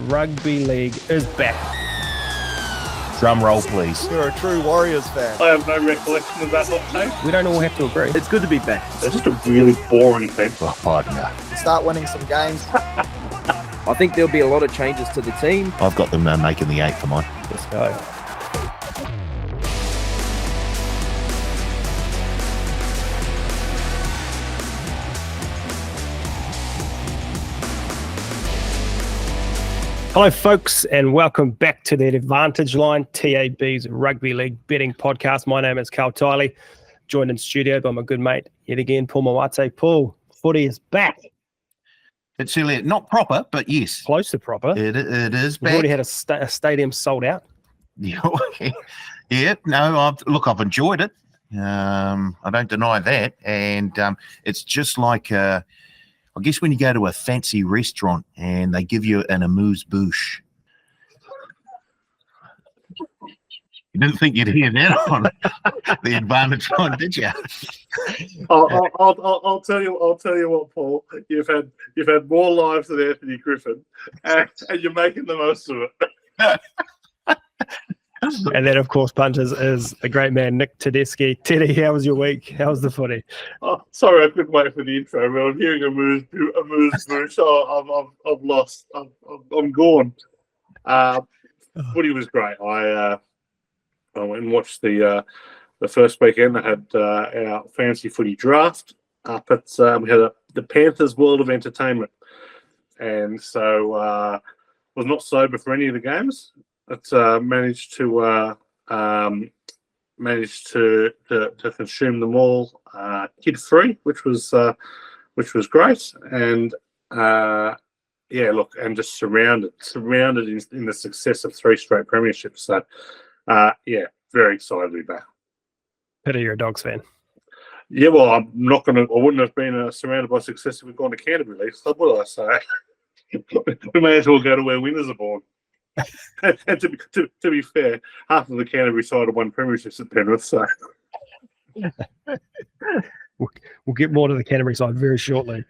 Rugby League is back. Drum roll, please. You're a true Warriors fan. I have no recollection of that hot take. We don't all have to agree. It's good to be back. It's just a really boring team. Oh, no. Start winning some games. I think there'll be a lot of changes to the team. I've got them making the 8 for mine. Let's go. Hello, folks, and welcome back to the Advantage Line, TAB's Rugby League betting podcast. My name is Karl, joined in studio by my good mate, yet again, Paul Mawate. Paul, footy is back. It's really not proper, but yes. Close to proper. It is We've back. already had a stadium sold out. Yeah, no, I've enjoyed it. I don't deny that. And it's just like, I guess when you go to a fancy restaurant and they give you an amuse-bouche. You didn't think you'd hear that on the Advantage Line, did you? I'll tell you what, Paul. You've had more lives than Anthony Griffin, and you're making the most of it. And then, of course, punters is the great man, Nick Tedeschi. Teddy, how was your week? How was the footy? Oh, sorry, I couldn't wait for the intro. But I'm hearing amuse-bouche. Oh, I've lost. I'm gone. Footy was great. I went and watched the first weekend. I had our fancy footy draft up at we had the Panthers World of Entertainment, and so was not sober for any of the games. But managed to consume them all kid free, which was great, and and just surrounded in the success of 3 straight premierships. So very excited to be back. Pity you're a Dogs fan. Yeah, well, I wouldn't have been surrounded by success if we'd gone to Canterbury League, so would I say? We may as well go to where winners are born. And to be fair, half of the Canterbury side have won premierships at Penrith, so we'll get more to the Canterbury side very shortly.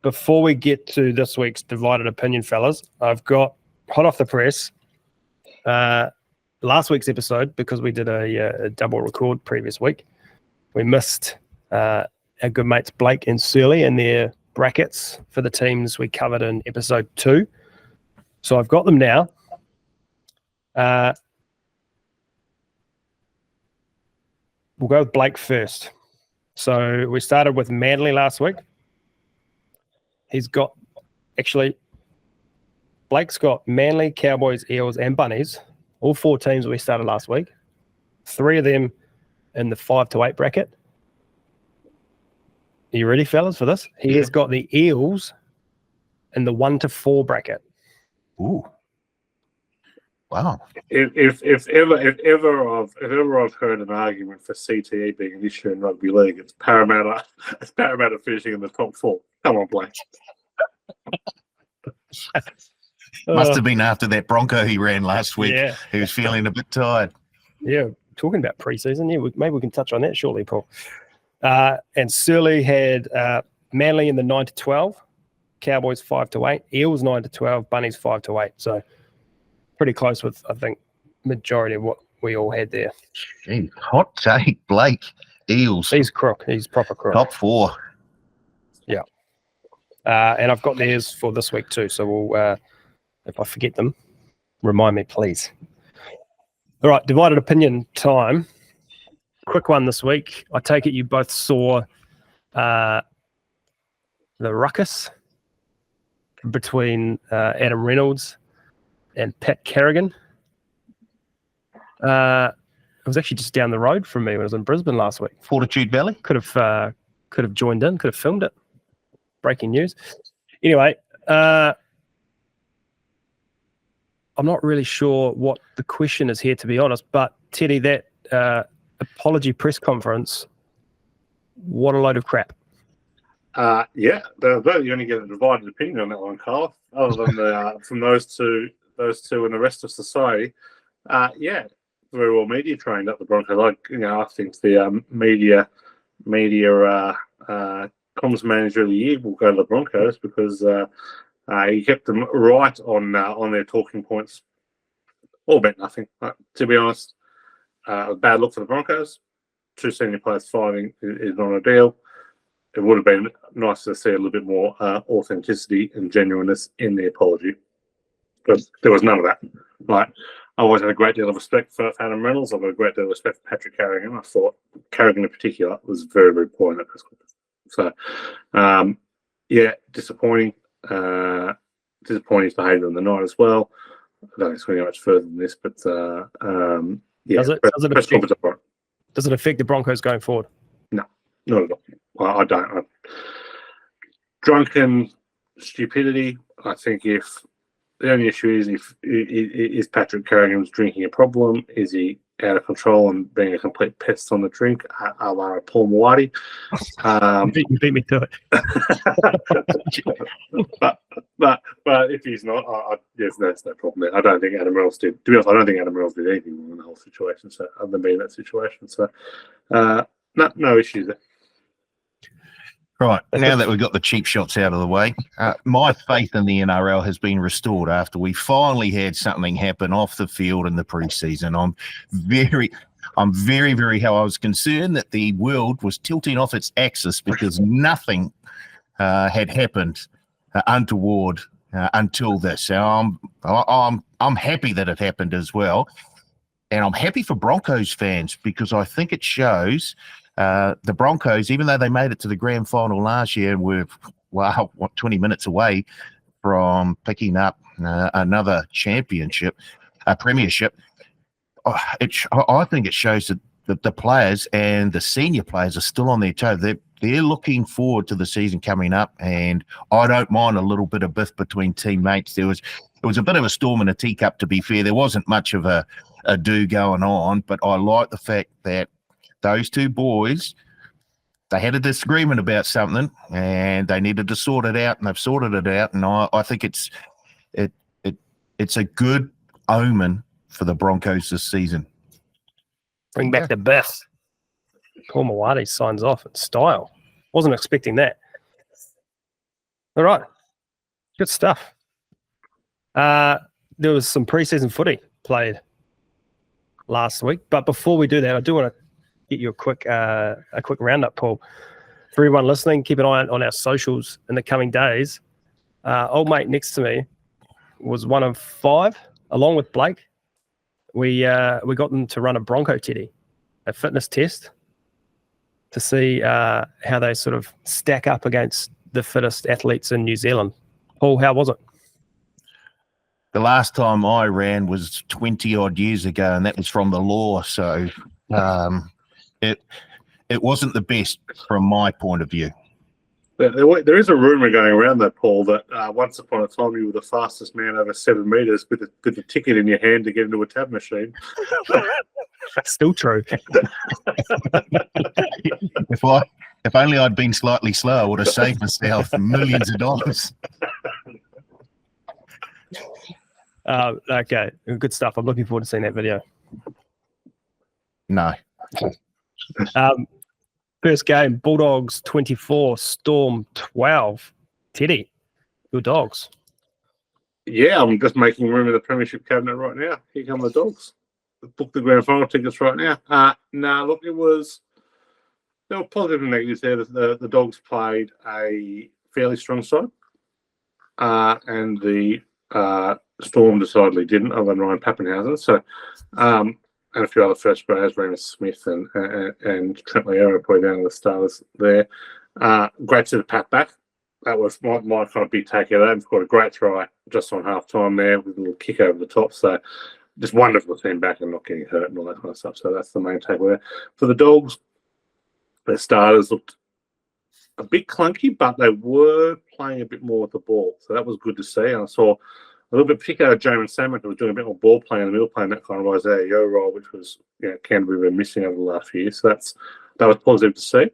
Before we get to this week's divided opinion, fellas, I've got hot off the press. Last week's episode, because we did a double record previous week, we missed our good mates Blake and Surly and their brackets for the teams we covered in episode 2. So I've got them now. We'll go with Blake first. So we started with Manly last week. Blake's got Manly, Cowboys, Eels, and Bunnies. All 4 teams we started last week. 3 of them in the 5 to 8 bracket. Are you ready, fellas, for this? He has got the Eels in the 1 to 4 bracket. Ooh. Wow. If ever I've heard an argument for CTE being an issue in rugby league, it's Parramatta. It's Parramatta finishing in the top 4. Come on, Blake. Must have been after that Bronco he ran last week. Yeah. He was feeling a bit tired. Yeah, talking about preseason. Yeah, maybe we can touch on that shortly, Paul. And Surly had Manly in the 9 to 12. Cowboys 5 to 8, Eels 9 to 12, Bunnies 5 to 8. So pretty close with, I think, majority of what we all had there. Gee, hot take, Blake. Eels. He's crook. He's proper crook. Top 4. Yeah. And I've got theirs for this week too. So we'll, if I forget them, remind me, please. All right, divided opinion time. Quick one this week. I take it you both saw the ruckus between Adam Reynolds and Pat Carrigan. It was actually just down the road from me when I was in Brisbane last week. Fortitude Valley? Could have joined in, could have filmed it. Breaking news. Anyway, I'm not really sure what the question is here, to be honest, but Teddy, that apology press conference, what a load of crap. You only get a divided opinion on that one, Karl. Other than from those two and the rest of society, very well media trained at the Broncos. I think the media comms manager of the year will go to the Broncos because He kept them right on their talking points. All about nothing, to be honest. A bad look for the Broncos. 2 senior players fighting is not ideal. It would have been nice to see a little bit more authenticity and genuineness in the apology. But there was none of that. Like, I always had a great deal of respect for Adam Reynolds. I've got a great deal of respect for Patrick Carrigan. I thought Carrigan in particular was very, very poor in that press conference. So, yeah, disappointing. Disappointing behaviour on the night as well. I don't think it's going to go much further than this, but yeah. Does it affect the Broncos going forward? No, not at all. I don't. Drunken stupidity. I think if the only issue is Patrick Carrigan's drinking a problem? Is he out of control and being a complete pest on the drink, a la Paul Mawadi? You beat me to it. but if he's not, yes, that's no problem there. I don't think Adam Reynolds did. To be honest, I don't think Adam Reynolds did anything wrong in the whole situation. So other than being in that situation, so no issues there. Right, now that we've got the cheap shots out of the way, my faith in the NRL has been restored after we finally had something happen off the field in the preseason. I'm very, very how I was concerned that the world was tilting off its axis because nothing had happened untoward until this. So I'm happy that it happened as well, and I'm happy for Broncos fans because I think it shows. The Broncos, even though they made it to the grand final last year and were, 20 minutes away from picking up another championship, a premiership, I think it shows that the players and the senior players are still on their toes. They're looking forward to the season coming up, and I don't mind a little bit of biff between teammates. It was a bit of a storm in a teacup, to be fair. There wasn't much of a do going on, but I like the fact that those two boys, they had a disagreement about something and they needed to sort it out, and they've sorted it out. And I think it's a good omen for the Broncos this season. Bring back the best. Paul Mawadi signs off in style. Wasn't expecting that. All right. Good stuff. There was some preseason footy played last week. But before we do that, I do want to get you a quick roundup, Paul. For everyone listening, keep an eye on our socials in the coming days. Old mate next to me was one of 5, along with Blake. We got them to run a Bronco Teddy, a fitness test, to see how they sort of stack up against the fittest athletes in New Zealand. Paul, how was it? The last time I ran was 20 odd years ago, and that was from the law. So it wasn't the best from my point of view. There is a rumor going around though, Paul, that once upon a time you were the fastest man over 7 meters with a ticket in your hand to get into a tab machine. That's still true. If only I'd been slightly slower, I would have saved myself millions of dollars. Okay, good stuff. I'm looking forward to seeing that video. No. First game, Bulldogs 24, Storm 12. Teddy, your Dogs. Yeah, I'm just making room in the premiership cabinet right now. Here come the Dogs. Book the grand final tickets right now. Look, there were positive and negatives there. The Dogs played a fairly strong side, and the Storm decidedly didn't, other than Ryan Pappenhausen. So, and a few other first graders, Remus Smith and Trent Leero probably down to the stars there. Great to the pat back. That was my kind of big take out of that. We've got a great try just on half time there with a little kick over the top. So just wonderful to see him back and not getting hurt and all that kind of stuff. So that's the main takeaway there. For the Dogs, their starters looked a bit clunky, but they were playing a bit more with the ball. So that was good to see. And I saw a little bit particularly Jamin Salmon, who was doing a bit more ball play in the middle, playing that kind of Isaiah Yo role, which was Canterbury were missing over the last few years. So that was positive to see.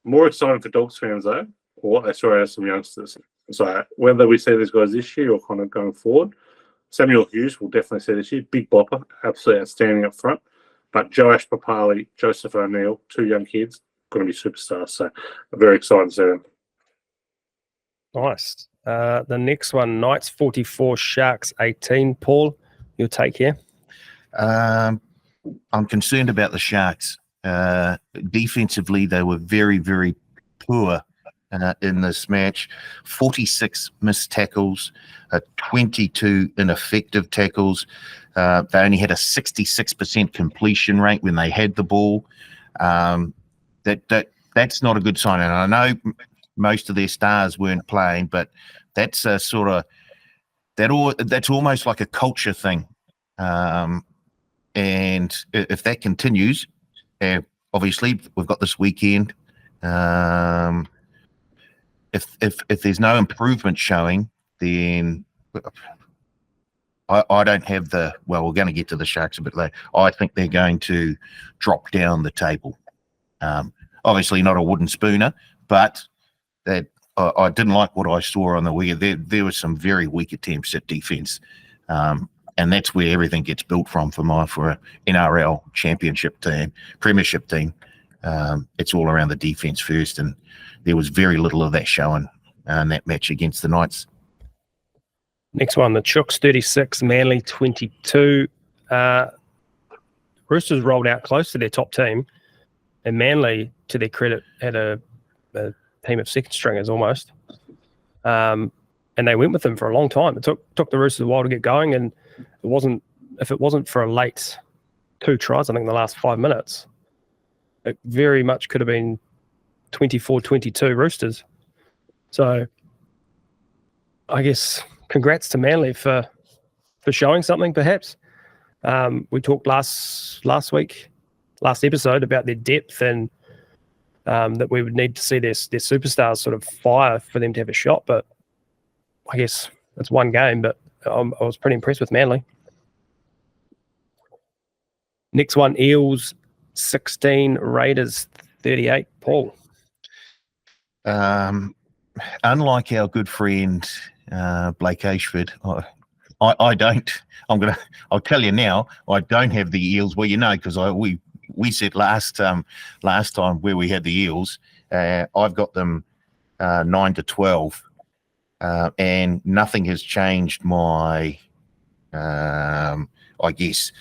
More exciting for Dogs fans though, or what they saw as some youngsters. So whether we see these guys this year or kind of going forward, Samuel Hughes will definitely see this year. Big bopper, absolutely outstanding up front. But Joash Papali, Joseph O'Neill, 2 young kids, going to be superstars. So I'm very excited to see them. Nice. The next one, Knights 44, Sharks 18. Paul, your take here? I'm concerned about the Sharks. Defensively, they were very, very poor in this match. 46 missed tackles, 22 ineffective tackles. They only had a 66% completion rate when they had the ball. That's not a good sign. And I know most of their stars weren't playing, but that's a sort of that's almost like a culture thing. And if that continues, obviously we've got this weekend. If there's no improvement showing, then I don't have we're going to get to the Sharks a bit later. I think they're going to drop down the table. Obviously not a wooden spooner, but that I didn't like what I saw on the weekend. There were some very weak attempts at defence, and that's where everything gets built from for an NRL championship team, premiership team. It's all around the defence first, and there was very little of that showing in that match against the Knights. Next one, the Chooks 36, Manly 22. Roosters rolled out close to their top team, and Manly, to their credit, had a team of second stringers almost. And they went with them for a long time. It took the Roosters a while to get going, and if it wasn't for a late 2 tries, I think in the last 5 minutes, it very much could have been 24-22 Roosters. So I guess congrats to Manly for showing something, perhaps. We talked last episode about their depth and that we would need to see their superstars sort of fire for them to have a shot. But I guess it's one game, but I was pretty impressed with Manly. Next one, Eels 16, Raiders 38. Paul. Unlike our good friend Blake Ashford, I don't. I'll tell you now. I don't have the Eels. Well, because we said last time where we had the Eels. I've got them 9-12, and nothing has changed my. I guess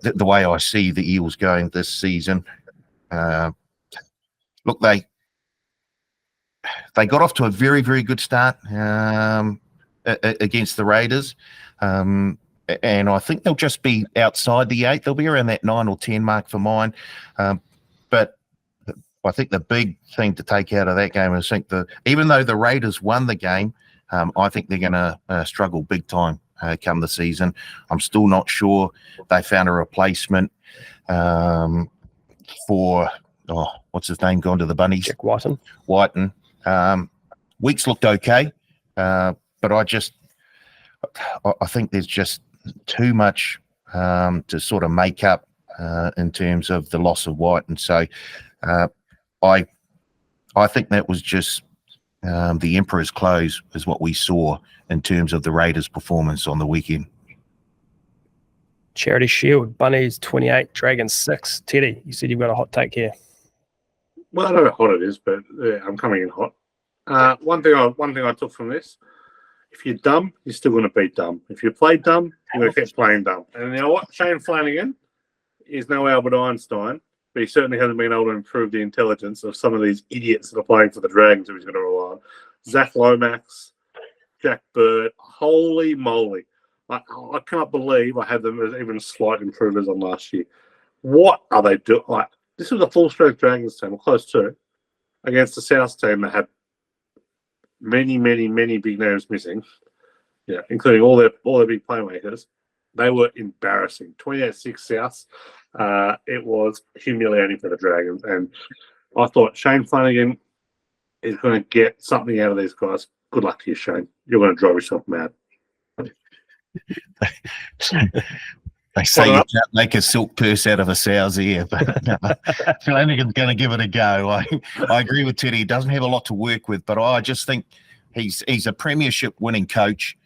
the way I see the Eels going this season. Look, they got off to a very, very good start against the Raiders. And I think they'll just be outside the 8. They'll be around that 9 or 10 mark for mine. But I think the big thing to take out of that game is even though the Raiders won the game, I think they're going to struggle big time come the season. I'm still not sure they found a replacement for what's his name gone to the Bunnies? Jack Whiten. Weeks looked okay, but I think there's just too much to sort of make up in terms of the loss of White, and so I think that was just the Emperor's clothes is what we saw in terms of the Raiders' performance on the weekend. Charity Shield, Bunnies 28, Dragons 6. Teddy, you said you've got a hot take here. Well, I don't know how hot it is, but I'm coming in hot. One thing I took from this: if you're dumb, you're still going to be dumb. If you play dumb, you're going to keep playing dumb. And you know what? Shane Flanagan is no Albert Einstein, but he certainly hasn't been able to improve the intelligence of some of these idiots that are playing for the Dragons who he's going to rely on. Zach Lomax, Jack Bird, holy moly. I can't believe I had them as even slight improvers on last year. What are they doing? This was a full-strength Dragons team, or close to, against the South team that had many, many, many big names missing, including all their big playmakers. They were embarrassing. 28-6 South. It was humiliating for the Dragons, and I thought Shane Flanagan is going to get something out of these guys. Good luck to you, Shane. You're going to drive yourself mad. They say you can't make a silk purse out of a sow's ear, but Flanagan's going to give it a go. I agree with Teddy. He doesn't have a lot to work with, but I just think he's a premiership winning coach.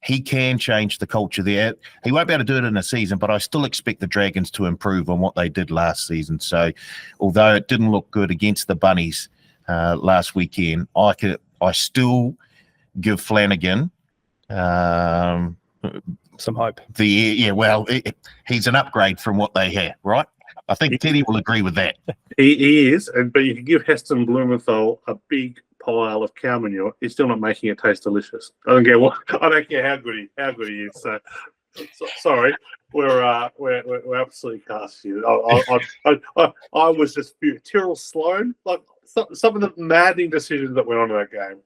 He can change the culture there. He won't be able to do it in a season, but I still expect the Dragons to improve on what they did last season. So although it didn't look good against the Bunnies last weekend, I still give Flanagan Some hope. he's an upgrade from what they had, right? I think Teddy will agree with that. He is, but you can give Heston Blumenthal a big pile of cow manure. He's still not making it taste delicious. I don't care how good he is. So sorry, we're absolutely cast here. I was just Tyrrell Sloan, like some of the maddening decisions that went on in that game.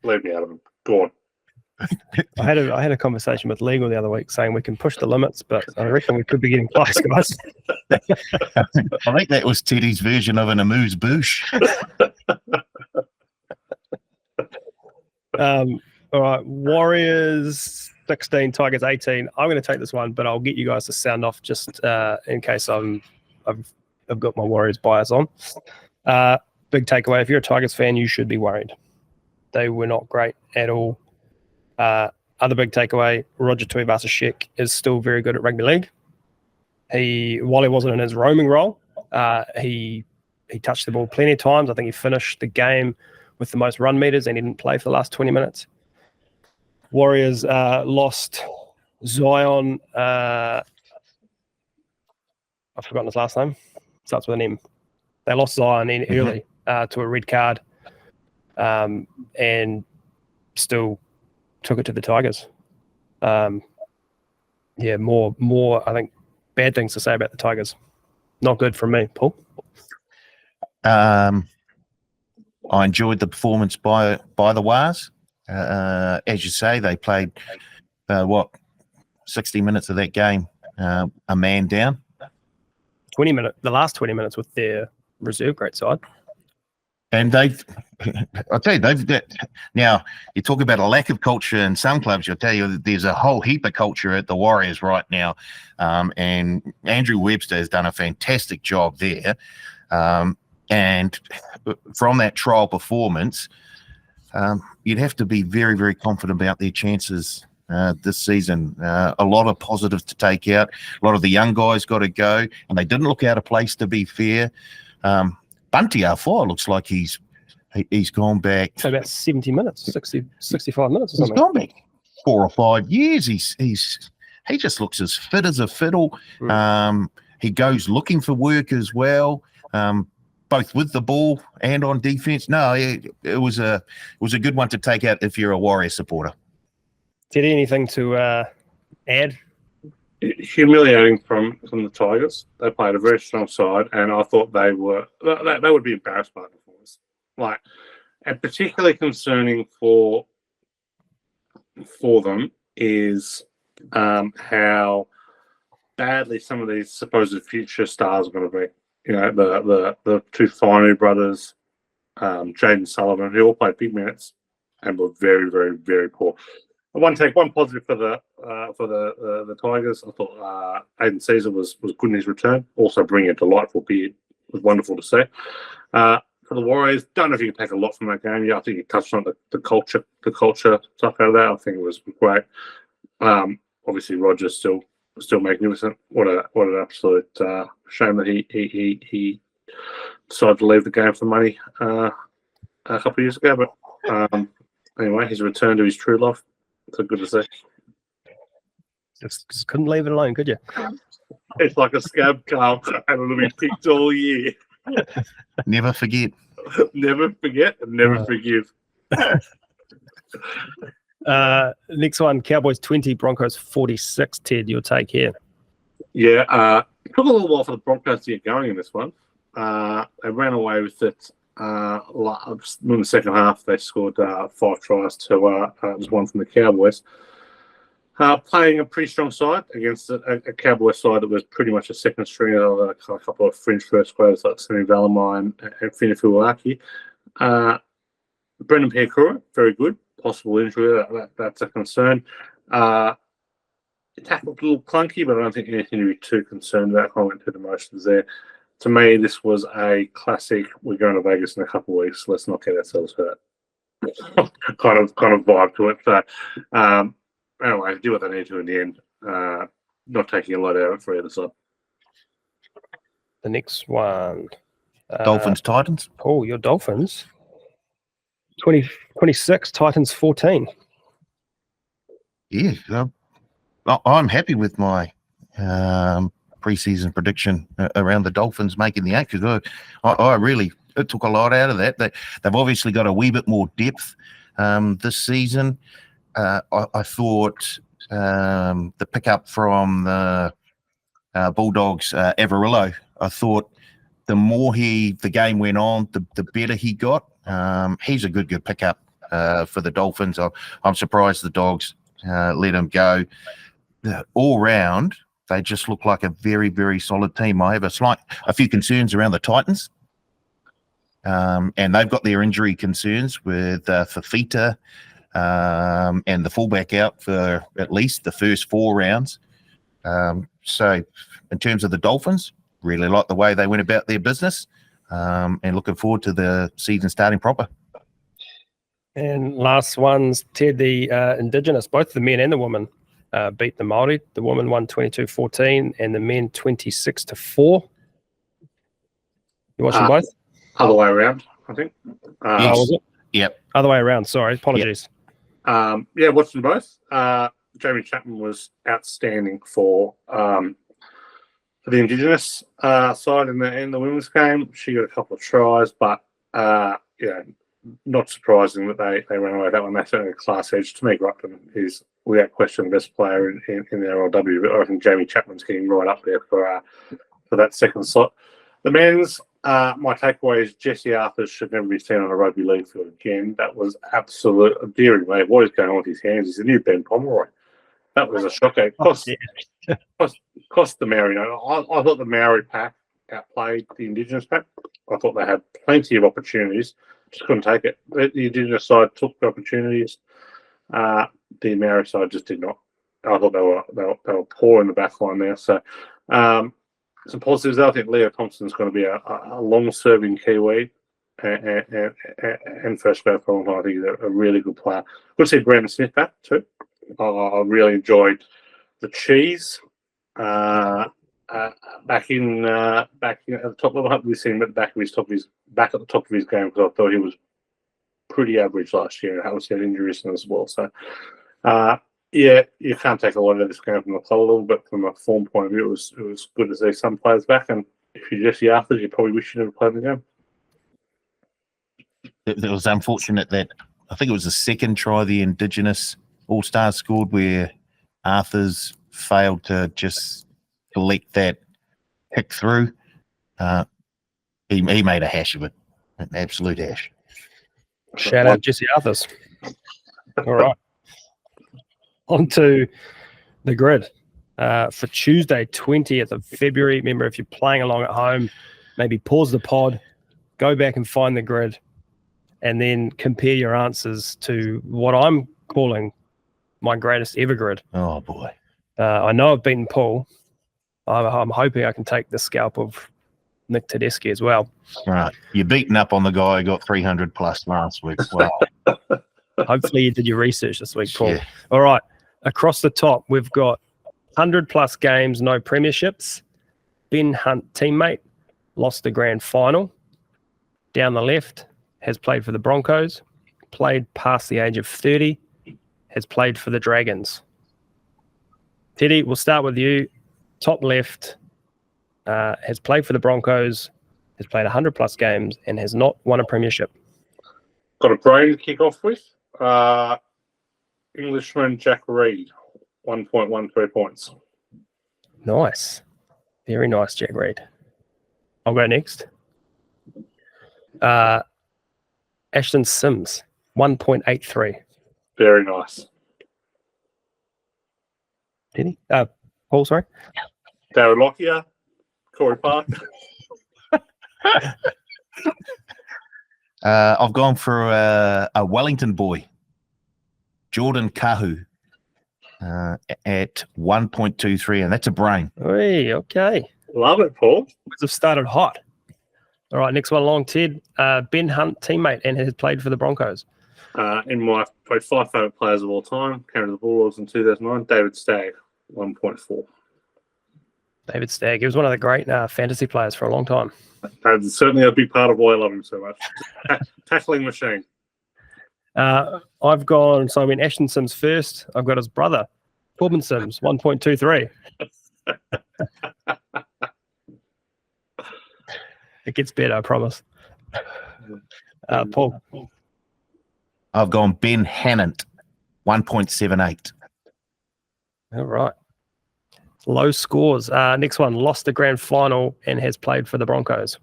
Leave me out of them. Go on. I had a conversation with legal the other week saying we can push the limits, but I reckon we could be getting close, guys. I think that was Teddy's version of an amuse bouche. All right, Warriors 16, Tigers 18. I'm going to take this one, but I'll get you guys to sound off just in case I've got my Warriors bias on. Big takeaway: if you're a Tigers fan, you should be worried. They were not great at all. Other big takeaway: Roger Tuivasa-Sheck is still very good at rugby league. While he wasn't in his roaming role, he touched the ball plenty of times. I think he finished the game with the most run meters, and he didn't play for the last 20 minutes. Warriors lost Zion. I've forgotten his last name. Starts with an M. They lost Zion early to a red card, and still took it to the Tigers. More I think bad things to say about the Tigers. Not good from me, Paul. I enjoyed the performance by the Wars. As you say, they played 60 minutes of that game, a man down. 20 minutes, the last 20 minutes with their reserve grade side. And I'll tell you, now you talk about a lack of culture in some clubs. I'll tell you that there's a whole heap of culture at the Warriors right now. And Andrew Webster has done a fantastic job there. And from that trial performance, you'd have to be very, very confident about their chances this season. A lot of positives to take out. A lot of the young guys got to go, and they didn't look out of place, to be fair. Bunty R4 looks like he's gone back. So about 70 minutes, 65 minutes or something. He's gone back 4 or 5 years. He just looks as fit as a fiddle. He goes looking for work as well, both with the ball and on defense. No, it was a good one to take out if you're a Warrior supporter. Teddy, anything to add? Humiliating from the Tigers. They played a very strong side, and I thought they would be embarrassed by the performance. And particularly concerning for them is how badly some of these supposed future stars are going to be. You know, the two Finey brothers, Jaden Sullivan, who all played big minutes and were very, very, very poor. One positive for the Tigers. I thought Aiden Caesar was good in his return. Also bringing a delightful beard. It was wonderful to see. For the Warriors, don't know if you can take a lot from that game. Yeah, I think you touched on the culture stuff out of that. I think it was great. Obviously, Roger's still magnificent. What an absolute shame that he decided to leave the game for money a couple of years ago. But anyway, his return to his true love. So good to see. Just couldn't leave it alone, could you? It's like a scab, Karl, and it'll be picked all year. Never forget. Never forget and never forgive. Next one, Cowboys 20, Broncos 46. Ted, your take here. Yeah, it took a little while for the Broncos to get going in this one. They ran away with it. In the second half, they scored 5 tries to was one from the Cowboys. Playing a pretty strong side against a Cowboys side that was pretty much a second string of a couple of fringe first graders like Sammy Valamine and Finifuaki. Brendan Piakura, very good. Possible injury, that's a concern. It tackled a little clunky, but I don't think anything to be too concerned about. I went through the motions there. To me, this was a classic. We're going to Vegas in a couple of weeks. Let's not get ourselves hurt. kind of vibe to it. So, anyway, do what they need to in the end. Not taking a lot out of it for either side. The next one, Dolphins Titans. Oh, your Dolphins. 24 26, Titans 14. Yeah, I'm happy with my preseason prediction around the Dolphins making the 8 because I really it took a lot out of that. They've obviously got a wee bit more depth this season. I thought the pickup from the Bulldogs, Averillo, I thought the more the game went on, the better he got. He's a good pickup for the Dolphins. I'm surprised the Dogs let him go. All round, they just look like a very, very solid team. I have a few concerns around the Titans. And they've got their injury concerns with Fafita and the fullback out for at least the first 4 rounds. So in terms of the Dolphins, really like the way they went about their business and looking forward to the season starting proper. And last ones, Ted, the Indigenous, both the men and the women beat the Māori. The women won 22-14 and the men 26-4. You watching both? Other way around, I think. Yes. Was it? Yep. Other way around, sorry. Apologies. Yeah, watching both. Jamie Chapman was outstanding for the Indigenous side in the women's game. She got a couple of tries, but not surprising that they ran away with that one. They certainly a class edge. To me, Ruckman is without question the best player in the NRLW. But I think Jamie Chapman's getting right up there for that second slot. The men's, my takeaway is Jesse Arthur should never be seen on a rugby league field again. That was absolute dearing, mate. What is going on with his hands? He's the new Ben Pomeroy. That was a shocker. Cost the Maori. I thought the Maori pack outplayed the Indigenous pack. I thought they had plenty of opportunities. Just couldn't take it. The Indigenous side took the opportunities. The Maori side just did not. I thought they were poor in the back line there. So some positives. I think Leo Thompson's going to be a long-serving Kiwi and first grade for a long time. I think he's a really good player. Good to see Brandon Smith back too. I really enjoyed the cheese back at the top level. I haven't really seen him at the back at the top of his game because I thought he was pretty average last year and had injuries as well. So you can't take a lot of this game from the club level, but from a form point of view, it was good to see some players back. And if you're Jesse Arthur, you probably wish you never played the game. It was unfortunate that I think it was the second try the Indigenous All-Stars scored where Arthur's failed to just collect that kick through. He made a hash of it, an absolute hash. Shout out Jesse Arthurs. All right. On to the grid for Tuesday, 20th of February. Remember, if you're playing along at home, maybe pause the pod, go back and find the grid, and then compare your answers to what I'm calling my greatest ever grid. Oh, boy. I know I've beaten Paul. I'm hoping I can take the scalp of Nick Tedeschi as well. Right. You're beating up on the guy who got 300 plus last week. Wow. Hopefully you did your research this week, Paul. Yeah. All right. Across the top, we've got 100 plus games, no premierships. Ben Hunt, teammate, lost the grand final. Down the left, has played for the Broncos, played past the age of 30, has played for the Dragons. Teddy, we'll start with you. Top left, has played for the Broncos, has played 100 plus games, and has not won a premiership. Got a brain to kick off with. Englishman Jack Reed, 1.13 points. Nice. Very nice, Jack Reed. I'll go next. Ashton Sims, 1.83. Very nice. Did he? Paul, sorry. Darren Lockyer, Corey Park. I've gone for a Wellington boy, Jordan Kahu, at 1.23, and that's a brain. Hey, okay. Love it, Paul. We've started hot. All right, next one along, Ted. Ben Hunt, teammate, and has played for the Broncos. In my 5 favourite players of all time, came to the Bulldogs in 2009, David Stagg, 1.4. David Stagg. He was one of the great fantasy players for a long time. That's certainly a big part of why I love him so much. Tackling machine. I've gone, so I went Ashton Sims first. I've got his brother, Corbin Sims, 1.23. It gets better, I promise. Paul. I've gone Ben Hannant, 1.78. All right. Low scores. Next one, lost the grand final and has played for the Broncos.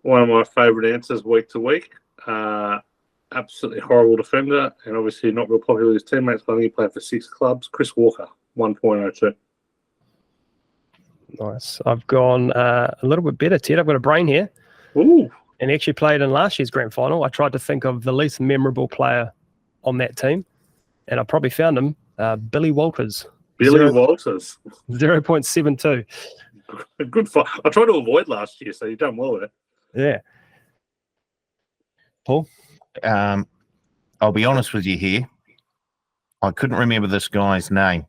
One of my favourite answers week to week. Absolutely horrible defender, and obviously not real popular with his teammates. But I think he played for 6 clubs. Chris Walker, 1.02. Nice. I've gone a little bit better, Ted. I've got a brain here. Ooh. And actually played in last year's grand final. I tried to think of the least memorable player on that team, and I probably found him, Billy Walters. Walters. 0.72. Good fight. I tried to avoid last year, so you've done well there. Yeah. Paul? I'll be honest with you here. I couldn't remember this guy's name,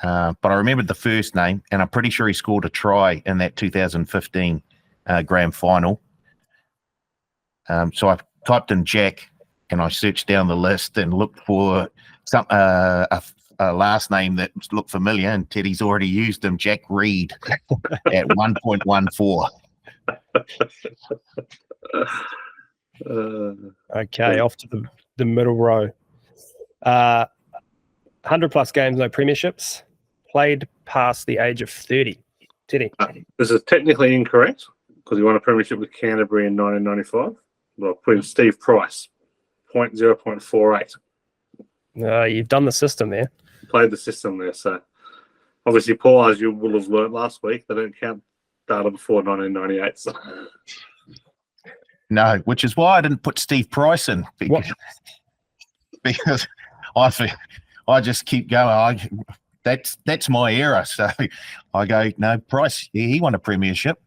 but I remembered the first name, and I'm pretty sure he scored a try in that 2015 grand final. So I typed in Jack, and I searched down the list and looked for some a last name that looked familiar, and Teddy's already used him, Jack Reed, at 1.14. Okay, off to the middle row. 100 plus games, no premierships. Played past the age of 30. Teddy. This is technically incorrect because he won a premiership with Canterbury in 1995. Well, put in Steve Price, 0.48. You've done the system there. Played the system there. So obviously, Paul, as you will have learnt last week, they don't count data before 1998. So. No, which is why I didn't put Steve Price in because I just keep going. That's my era. So I go, no, Price, he won a premiership.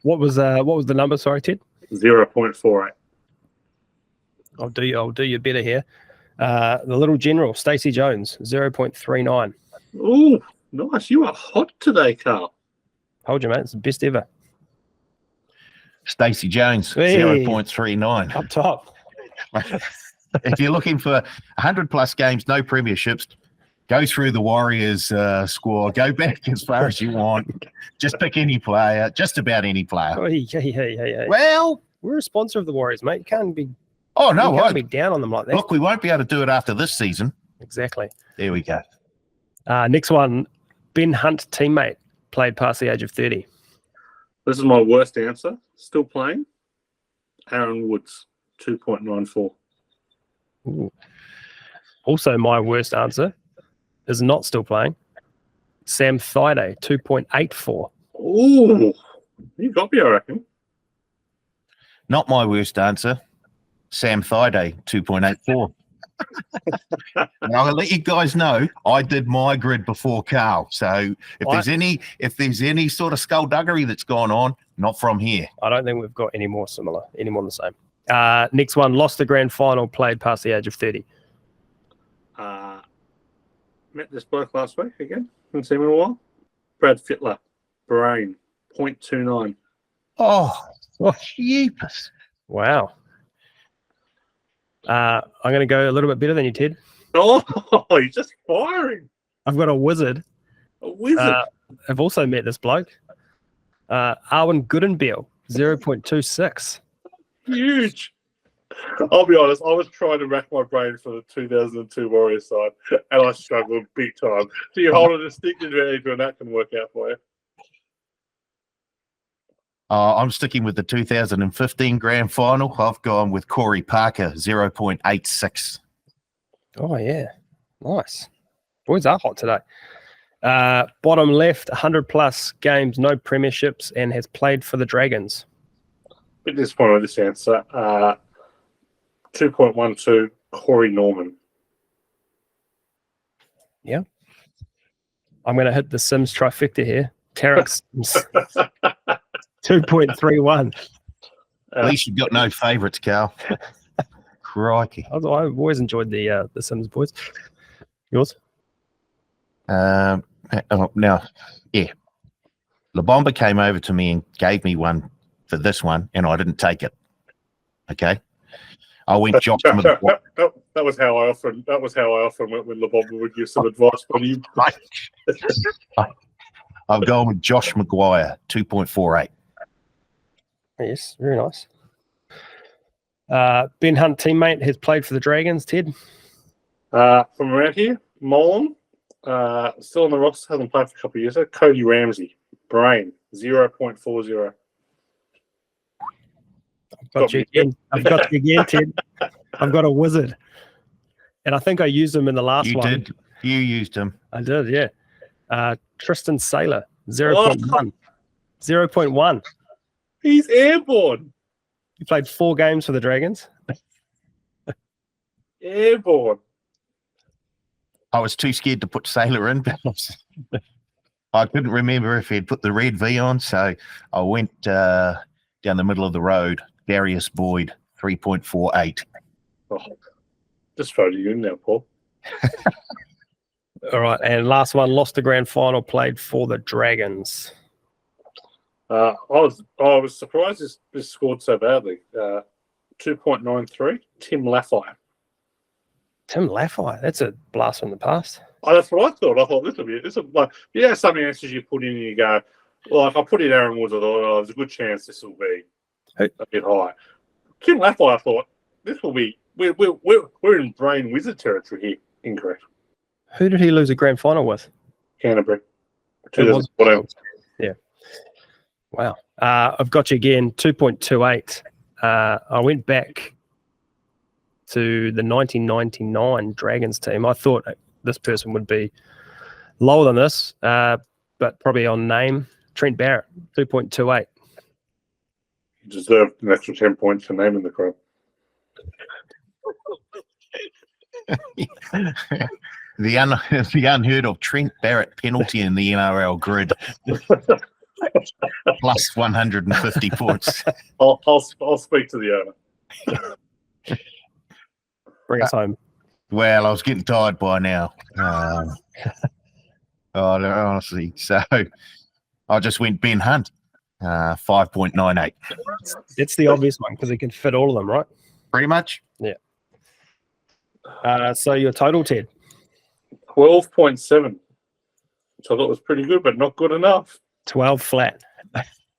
What was the number? Sorry, Ted. 0.48. I'll do you better here. The little general, Stacey Jones, 0.39. Ooh, nice. You are hot today, Karl. Told you, mate. It's the best ever. Stacey Jones, Hey. 0.39. Up top. If you're looking for 100 plus games, no premierships, go through the Warriors score. Go back as far as you want. Just pick any player, just about any player. Oh, hey. Well, We're a sponsor of the Warriors, mate. You can't be be down on them like that. Look, we won't be able to do it after this season. Exactly. There we go. Next one, Ben Hunt teammate, played past the age of 30. This is my worst answer. Still playing. Aaron Woods, 2.94. Ooh. Also, my worst answer is not still playing. Sam Thaiday, 2.84. Ooh, you got me, I reckon. Not my worst answer. Sam Thaiday, 2.84. And I'll let you guys know I did my grid before Karl. So if there's any sort of skullduggery that's gone on, not from here. I don't think we've got any more the same. Next one, lost the grand final, played past the age of 30. Met this bloke last week again. Haven't seen him in a while. Brad Fittler, Bahrain, 0.29. Oh, jeepers. Wow. I'm going to go a little bit better than you, Ted. Oh, you're just firing. I've got a wizard. A wizard. I've also met this bloke. Arwen Goodenbeal, 0.26. Huge. I'll be honest, I was trying to rack my brain for the 2002 Warriors side, and I struggled big time. So you hold a distinct advantage when that can work out for you. I'm sticking with the 2015 grand final. I've gone with Corey Parker, 0.86. Oh, yeah. Nice. Boys are hot today. Bottom left, 100 plus games, no premierships, and has played for the Dragons. Bit disappointed with this answer. 2.12, Corey Norman. Yeah. I'm going to hit the Sims trifecta here. Tarek Sims, 2.31. At least you've got no favourites, Karl. Crikey. I've always enjoyed the Sims boys. Yours? Now, yeah. LaBomba came over to me and gave me one for this one, and I didn't take it. Okay. I went Josh McGuire. That was how I often went when LeBob would give some advice. But you, I've gone with Josh McGuire, 2.48. Yes, very nice. Ben Hunt teammate has played for the Dragons, Ted. from around here, Molan, still on the roster, hasn't played for a couple of years. Cody Ramsey, Brain, 0.40. I've got you again, Ted. I've got a wizard. And I think I used him in the last one. You did. You used him. I did, yeah. Tristan Saylor, 0.1. 0.1. He's airborne. He played 4 games for the Dragons. Airborne. I was too scared to put Sailor in, but I couldn't remember if he'd put the red V on, so I went down the middle of the road. Darius Boyd, 3.48. Oh, just voted you in now, Paul. All right, and last one, lost the grand final, played for the Dragons. I was surprised this scored so badly. 2.93. Tim Laffey. Tim Laffey, that's a blast from the past. Oh, that's what I thought. I thought this will like some answers you put in and you go, well, if I put in Aaron Woods, I thought, there's a good chance this will be a bit high. Tim Laffey, I thought this will be. We're in brain wizard territory here. Incorrect. Who did he lose a grand final with? Canterbury. Yeah. Wow. I've got you again, 2.28. I went back to the 1999 Dragons team. I thought this person would be lower than this, but probably on name. Trent Barrett, 2.28. You deserved an extra 10 points for naming the crowd. The unheard of Trent Barrett penalty in the NRL grid. Plus 150 points. I'll speak to the owner. Bring us home. Well, I was getting tired by now. Honestly. So I just went Ben Hunt, 5.98. It's the obvious one because he can fit all of them, right? Pretty much. Yeah. So your total, Ted? 12.7, which I thought was pretty good, but not good enough. 12 flat.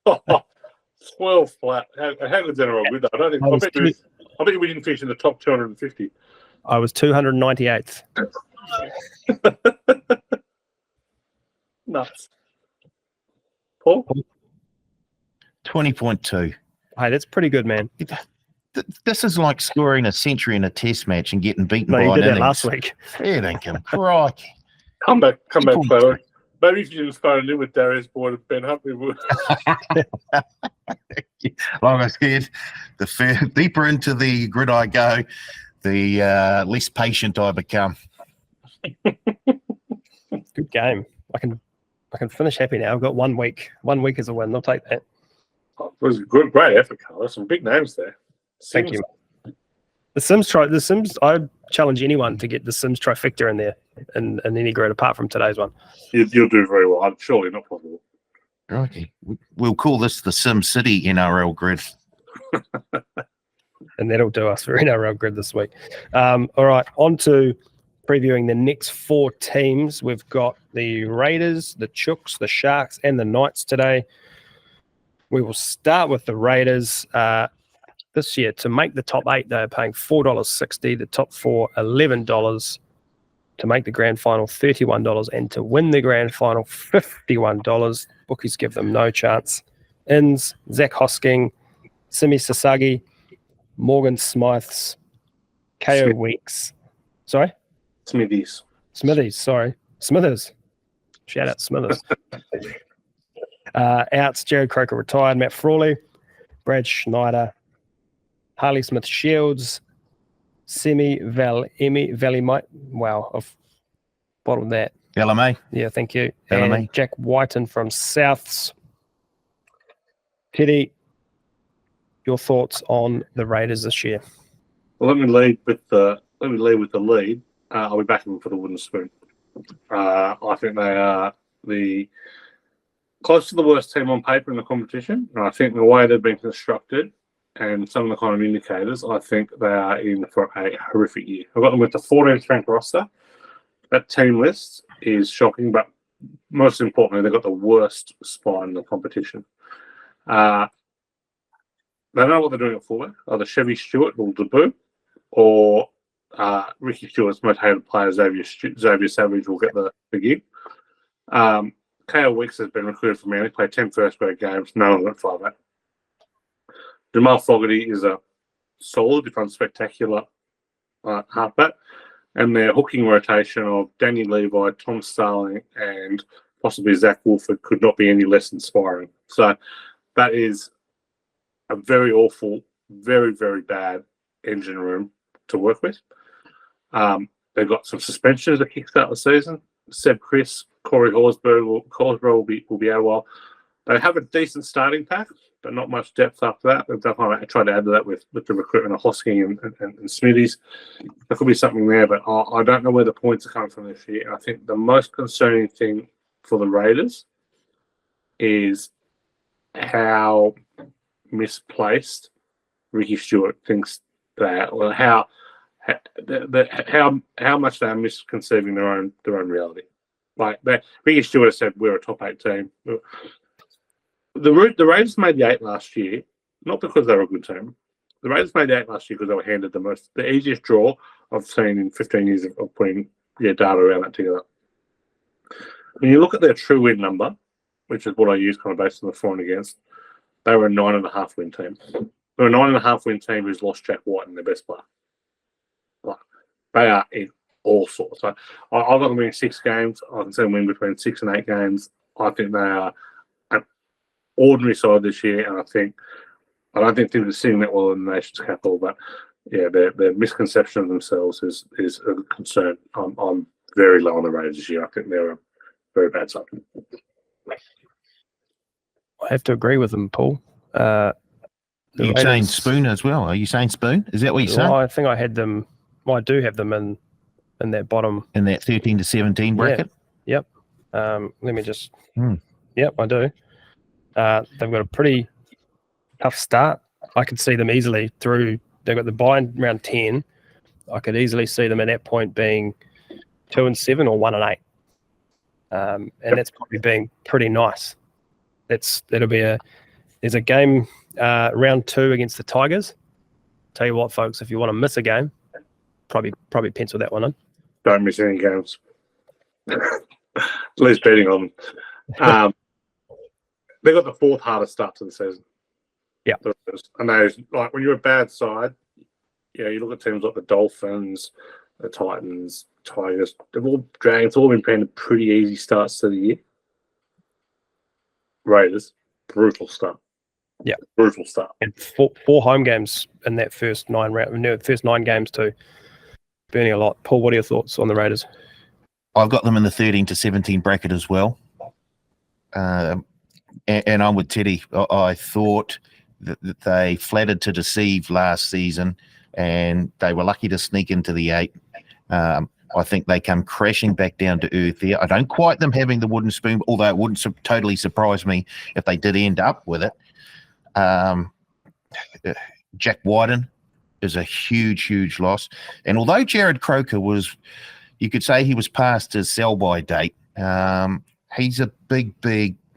12 flat. How good's NRL Grid? I don't think. I bet we didn't finish in the top 250. I was 298th. Nuts. Paul? 20.2. Hey, that's pretty good, man. This is like scoring a century in a test match and getting beaten by you an did that innings. last week. Yeah, Lincoln. Crikey. Come back, fellow. Maybe if you didn't phone in with Darius Boyd and Ben Hunt, we would. Like I said, the deeper into the grid I go, the less patient I become. Good game. I can finish happy now. I've got 1 week. 1 week is a win. I'll take that. Oh, it was a great effort, Karl. There's some big names there. Thank you. The Sims. I challenge anyone to get the Sims trifecta in there in any grid apart from today's one. You'll do very well. I'm surely not possible. Okay. We'll call this the Sim City NRL grid. And that'll do us for NRL grid this week. All right, on to previewing the next 4 teams. We've got the Raiders, the Chooks, the Sharks, and the Knights today. We will start with the Raiders. This year, to make the top 8, they're paying $4.60. The top 4, $11. To make the grand final, $31. And to win the grand final, $51. Bookies give them no chance. Inns, Zach Hosking, Simi Sasagi, Morgan Smythes, KO Weeks. Sorry? Smithies. Smithers. Shout out Smithers. Outs, Jared Croker retired, Matt Frawley, Brad Schneider, Harley Smith Shields, Semi Valley Mike. Wow, I've bottomed that. LMA. Yeah, thank you. LMA. And Jack Whiten from Souths. Teddy, your thoughts on the Raiders this year? Well, let me lead with the lead. I'll be backing them for the wooden spoon. I think they are the close to the worst team on paper in the competition. And I think the way they've been constructed and some of the kind of indicators, I think they are in for a horrific year. I've got them with the 14th ranked roster. That team list is shocking, but most importantly, they've got the worst spine in the competition. They don't know what they're doing at fullback. Either Chevy Stewart will debut, or Ricky Stewart's most hated player, Xavier Savage, will get the gig. Kale Weeks has been recruited for Manly, played 10 first grade games, none of them at 5'8". Jamal Fogarty is a solid, if unspectacular, halfback. And their hooking rotation of Danny Levi, Tom Starling, and possibly Zach Wolford could not be any less inspiring. So that is a very awful, very, very bad engine room to work with. They've got some suspensions that kickstart the season. Seb Chris, Corey Horsburgh will be out a while. They have a decent starting pack, but not much depth after that. They've definitely tried to add to that with the recruitment of Hosking and Smithies. There could be something there, but I don't know where the points are coming from this year. And I think the most concerning thing for the Raiders is how misplaced Ricky Stewart thinks that, or how much they are misconceiving their own reality. Like Ricky Stewart said, we're a top 8 team. The Raiders made the 8 last year, not because they were a good team. The Raiders made the 8 last year because they were handed the easiest draw I've seen in 15 years of putting data around that together. When you look at their true win number, which is what I use kind of based on the for and against, they were a 9.5 win team. They're a 9.5 win team who's lost Jack White and their best player. Like, they are in all sorts. So I've got them winning 6 games. I can see them win between 6 and 8 games. I think they are an ordinary side this year, and I don't think they're sitting that well in the nation's capital. But yeah, their misconception of themselves is a concern. I'm very low on the Raiders this year. I think they're a very bad side. I have to agree with them, Paul. You're saying Spoon as well? Are you saying Spoon? Is that what you're saying? I think I had them. Well, I do have them in that bottom. In that 13 to 17 bracket? Yeah. Yep. Let me just. Yep, I do. They've got a pretty tough start. I could see them easily through. They've got the bye in round 10. I could easily see them at that point being 2-7 or 1-8. And that's probably being pretty nice. There's a game round 2 against the Tigers. Tell you what, folks, if you want to miss a game, probably pencil that one in. Don't miss any games. At least betting on them. They got the 4th hardest start to the season. Yeah, and those, like, when you're a bad side, you look at teams like the Dolphins, the Titans, Tigers. They've all dragged. It's all been playing pretty easy starts to the year. Raiders, brutal start. Yeah, brutal start. And four home games in that first 9 games too. Burning a lot. Paul, what are your thoughts on the Raiders? I've got them in the 13 to 17 bracket as well. And I'm with Teddy. I thought that they flattered to deceive last season, and they were lucky to sneak into the 8. I think they come crashing back down to earth there. I don't quite them having the wooden spoon, although it wouldn't totally surprise me if they did end up with it. Jack Wyden is a huge, huge loss. And although Jared Croker was, you could say he was past his sell-by date, he's a big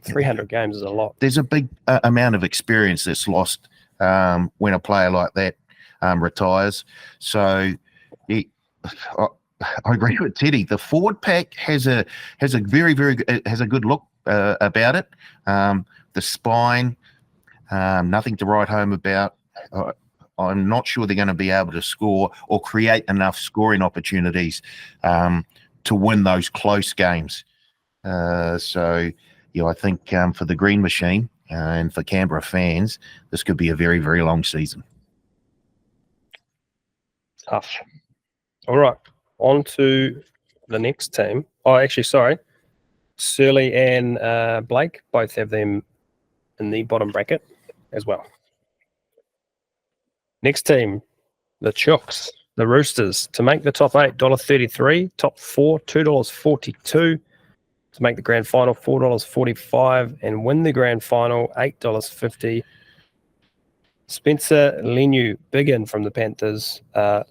300 games is a lot. There's a big amount of experience that's lost when a player like that retires. So I agree with Teddy. The forward pack has a very, very has a good look about it. The spine, nothing to write home about. I'm not sure they're going to be able to score or create enough scoring opportunities to win those close games. So, I think for the Green Machine and for Canberra fans, this could be a very, very long season. Tough. All right. On to the next team. Oh, actually, sorry. Surly and Blake both have them in the bottom bracket as well. Next team, the Chooks, the Roosters. To make the top 8, $1.33. Top 4, $2.42. To make the grand final, $4.45. And win the grand final, $8.50. Spencer Lenu, big in from the Panthers.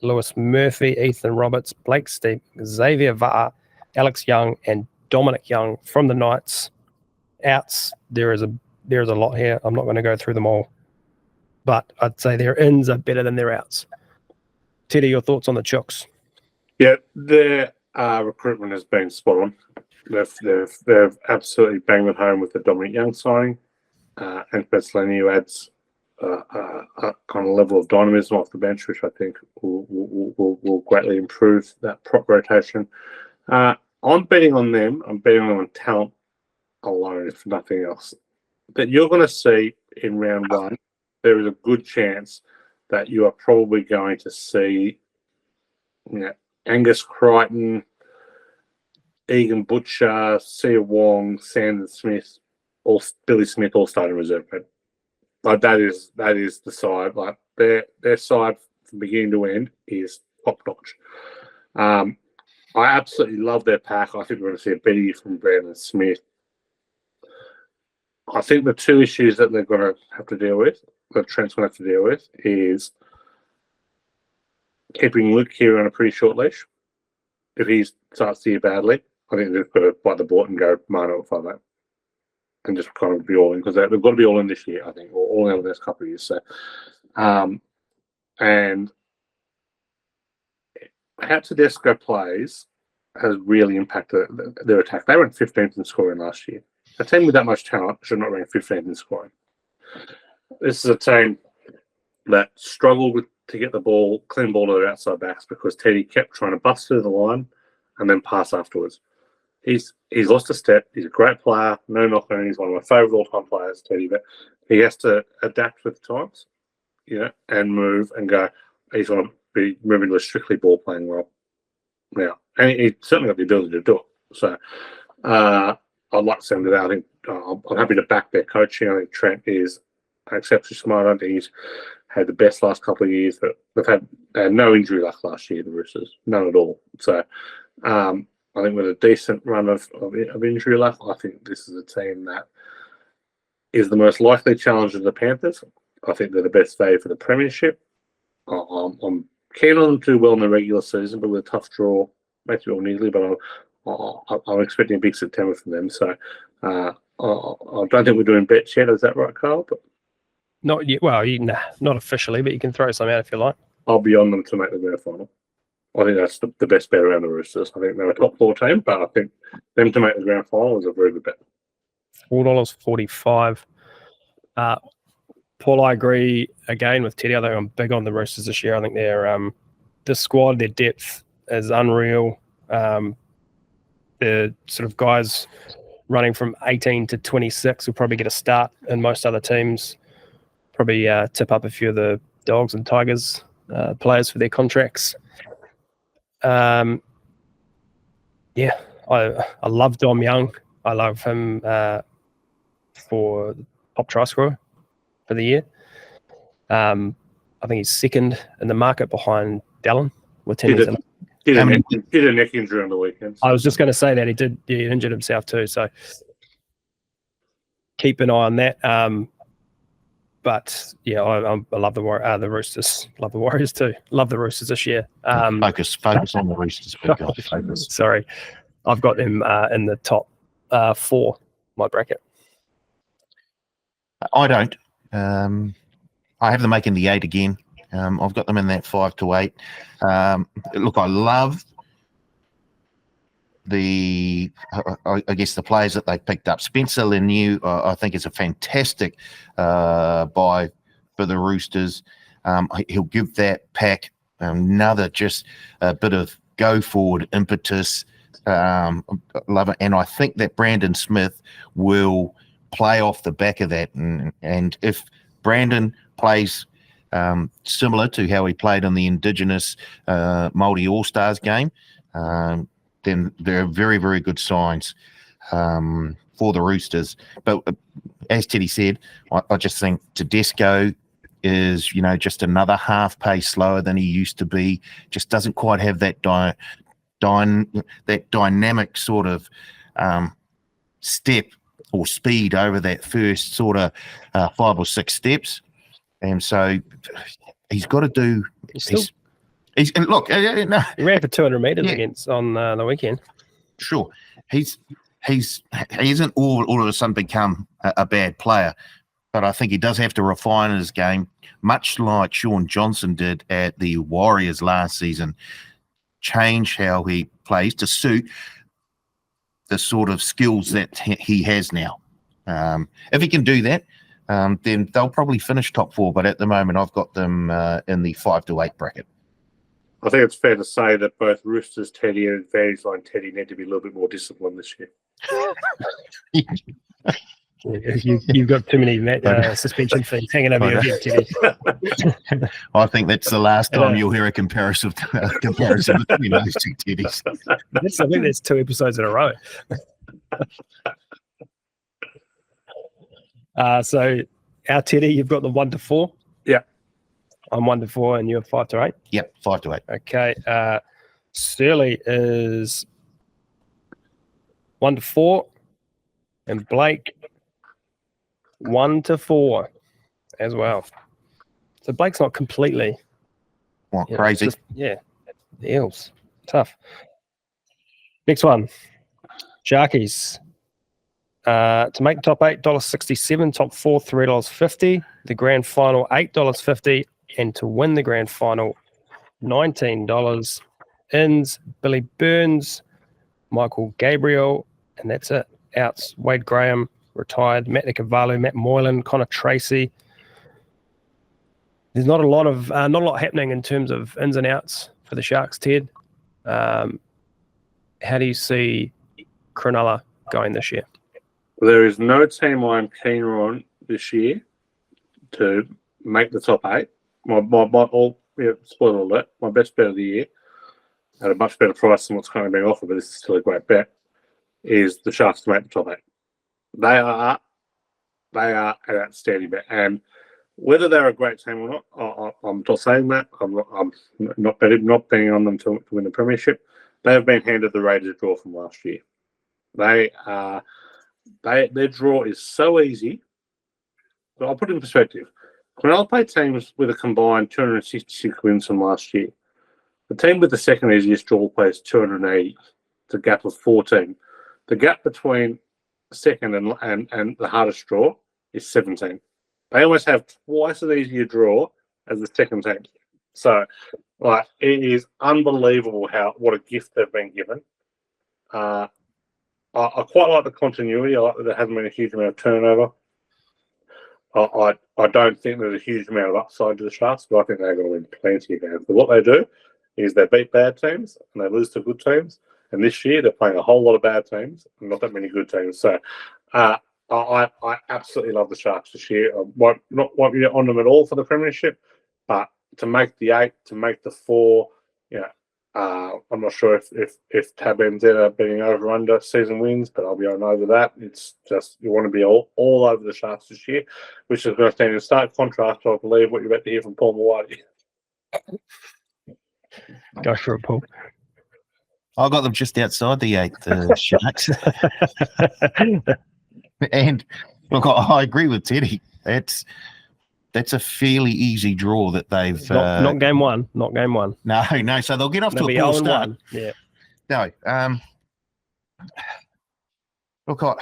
Lewis Murphy, Ethan Roberts, Blake Steep, Xavier Va'a, Alex Young, and Dominic Young from the Knights. Outs, there is a lot here. I'm not going to go through them all, but I'd say their ins are better than their outs. Teddy, your thoughts on the Chooks? Yeah, their recruitment has been spot on. They've absolutely banged it home with the Dominic Young signing, and Spencer adds a kind of level of dynamism off the bench, which I think will greatly improve that prop rotation. I'm betting on them. I'm betting on talent alone, if nothing else. But you're going to see in round one, there is a good chance that you are probably going to see, Angus Crichton, Egan Butcher, Sia Wong, Sandon Smith, Billy Smith all starting reserve. Like that is the side. Like their side from beginning to end is top notch. I absolutely love their pack. I think we're going to see a better year from Brandon Smith. I think the two issues that they're going to have to deal with, that Trent's going to have to deal with, is keeping Luke here on a pretty short leash. If he starts the year badly, I think they've got to bite the bullet and go Mano or Favo and just kind of be all in, because they've got to be all in this year, I think, or all in the next couple of years. So, and how Tedesco plays has really impacted their attack. They went 15th in scoring last year. A team with that much talent should not rank 15th in scoring. This is a team that struggled to get the ball, clean ball to their outside backs, because Teddy kept trying to bust through the line and then pass afterwards. He's lost a step. He's a great player. No knock on him. He's one of my favourite all-time players, Teddy. But he has to adapt with times, and move and go. He's going to be moving to a strictly ball-playing role now. And he's certainly got the ability to do it. So I'd like to see him do that. I think I'm happy to back their coaching. I think Trent is exceptionally smart. I don't think he's had the best last couple of years. But they've had no injury luck last year, the Roosters. None at all. So I think with a decent run of injury luck, I think this is a team that is the most likely challenge of the Panthers. I think they're the best value for the premiership. I'm keen on them to do well in the regular season, but with a tough draw, makes it all easily. But I'm expecting a big September from them. So I don't think we're doing bets yet. Is that right, Karl? But Not yet. Well, not officially, but you can throw some out if you like. I'll be on them to make the grand final. I think that's the best bet around the Roosters. I think they're a top 4 team, but I think them to make the grand final is a very good bet. $4.45. Paul, I agree again with Teddy. I think I'm big on the Roosters this year. I think they're the squad, their depth is unreal. The sort of guys running from 18 to 26 will probably get a start in most other teams. Probably tip up a few of the Dogs and Tigers players for their contracts. I love Dom Young. I love him for top try scorer for the year. I think he's second in the market behind Dallin with 10 years. Did a neck injury on the weekend. I was just going to say that he injured himself too. So keep an eye on that. But yeah, I love the Roosters. Love the Warriors too. Love the Roosters this year. Focus on the Roosters. Focus. Sorry, I've got them in the top 4 my bracket. I don't. I have them making the 8 again. I've got them in that 5 to 8. Look, I love I guess the players that they picked up. Spencer Leniu, I think, is a fantastic buy for the Roosters. He'll give that pack another just a bit of go forward impetus. Love it, and I think that Brandon Smith will play off the back of that. And if Brandon plays similar to how he played in the Indigenous Māori All-Stars game, then there are very, very good signs for the Roosters. But as Teddy said, I just think Tedesco is, just another half pace slower than he used to be. Just doesn't quite have that that dynamic sort of step or speed over that first sort of 5 or 6 steps. And so he's got to do. He's And look, no, he ran for 200 meters Yeah. against on the weekend. sure, he isn't all of a sudden become a bad player, but I think he does have to refine his game, much like Sean Johnson did at the Warriors last season. Change how he plays to suit the sort of skills that he has now. If he can do that, then they'll probably finish top 4. But at the moment, I've got them in the 5 to 8 bracket. I think it's fair to say that both Roosters Teddy and Advantage Line Teddy need to be a little bit more disciplined this year. You've got too many suspension fees hanging over your head, Teddy. I think that's the last time you'll hear a comparison between those two Teddies. I think that's 2 episodes in a row. So our Teddy, you've got the 1 to 4. Yeah. I'm 1 to 4, and you're 5 to 8. Yep, 5 to 8. Okay. Surly is 1 to 4, and Blake 1 to 4 as well. So Blake's not completely Crazy. The Eels. Tough. Next one. Sharkies. To make the top 8, $1.67, top 4, $3.50, the grand final, $8.50, and to win the grand final, $19. Ins, Billy Burns, Michael Gabriel, and that's it. Outs, Wade Graham, retired, Matt Nicovalu, Matt Moylan, Connor Tracy. There's not a lot happening in terms of ins and outs for the Sharks, Ted. How do you see Cronulla going this year? There is no team I'm keener on this year to make the top 8. Spoiler alert, my best bet of the year at a much better price than what's currently being offered, but this is still a great bet, is the Sharks to make the top 8. They are an outstanding bet, and whether they're a great team or not, I'm not saying that. I'm not betting on them to win the premiership. They have been handed the Raiders draw from last year. Their draw is so easy. But I'll put it in perspective. Cronulla played teams with a combined 266 wins from last year. The team with the second easiest draw plays 280. It's a gap of 14. The gap between second and the hardest draw is 17. They almost have twice as easy a draw as the second team. So, it is unbelievable what a gift they've been given. I quite like the continuity. I like that there hasn't been a huge amount of turnover. I don't think there's a huge amount of upside to the Sharks, but I think they're going to win plenty of games. But what they do is they beat bad teams and they lose to good teams. And this year they're playing a whole lot of bad teams and not that many good teams. So I absolutely love the Sharks this year. I won't be on them at all for the premiership, but to make the 8, to make the 4, I'm not sure if Tab ends up being over under season wins, but I'll be on over that. It's just you want to be all over the Sharks this year, which is going to stand in stark contrast to, I believe, what you're about to hear from Paul Mawadi. Go for it, Paul. I got them just outside the 8, the Sharks. And look, I agree with Teddy. That's a fairly easy draw that they've not game one. Not game one. No. So they'll get off They'll to be a poor 0-1. start. Yeah. No. Look, I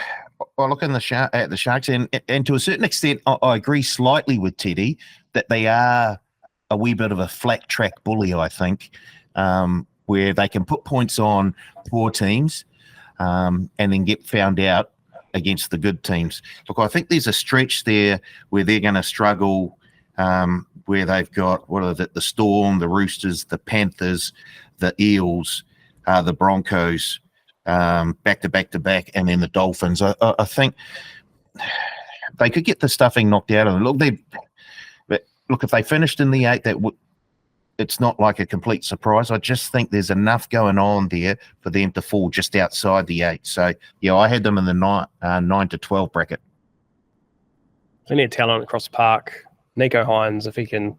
look at the Sharks, and to a certain extent, I agree slightly with Teddy that they are a wee bit of a flat track bully. I think where they can put points on poor teams and then get found out against the good teams. Look, I think there's a stretch there where they're going to struggle, where they've got the Storm, the Roosters, the Panthers, the Eels, the Broncos, back to back, and then the Dolphins. I think they could get the stuffing knocked out of them. Look, if they finished in the 8, it's not like a complete surprise. I just think there's enough going on there for them to fall just outside the 8. So, I had them in the 9 to 12 bracket. Plenty of talent across the park. Nico Hines, if he can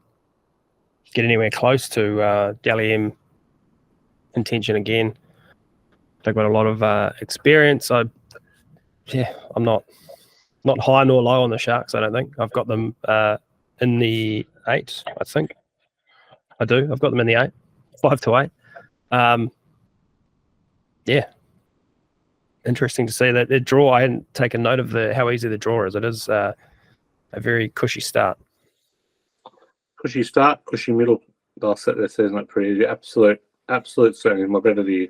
get anywhere close to Dally M contention again. They've got a lot of experience. I'm not high nor low on the Sharks, I don't think. I've got them in the 8, I think. I do. I've got them in the 8, 5 to 8. Yeah. Interesting to see that the draw. I hadn't taken note of how easy the draw is. It is a very cushy start. Cushy start, cushy middle. They'll set their season up pretty easy. Absolute certainty. My bet of the year.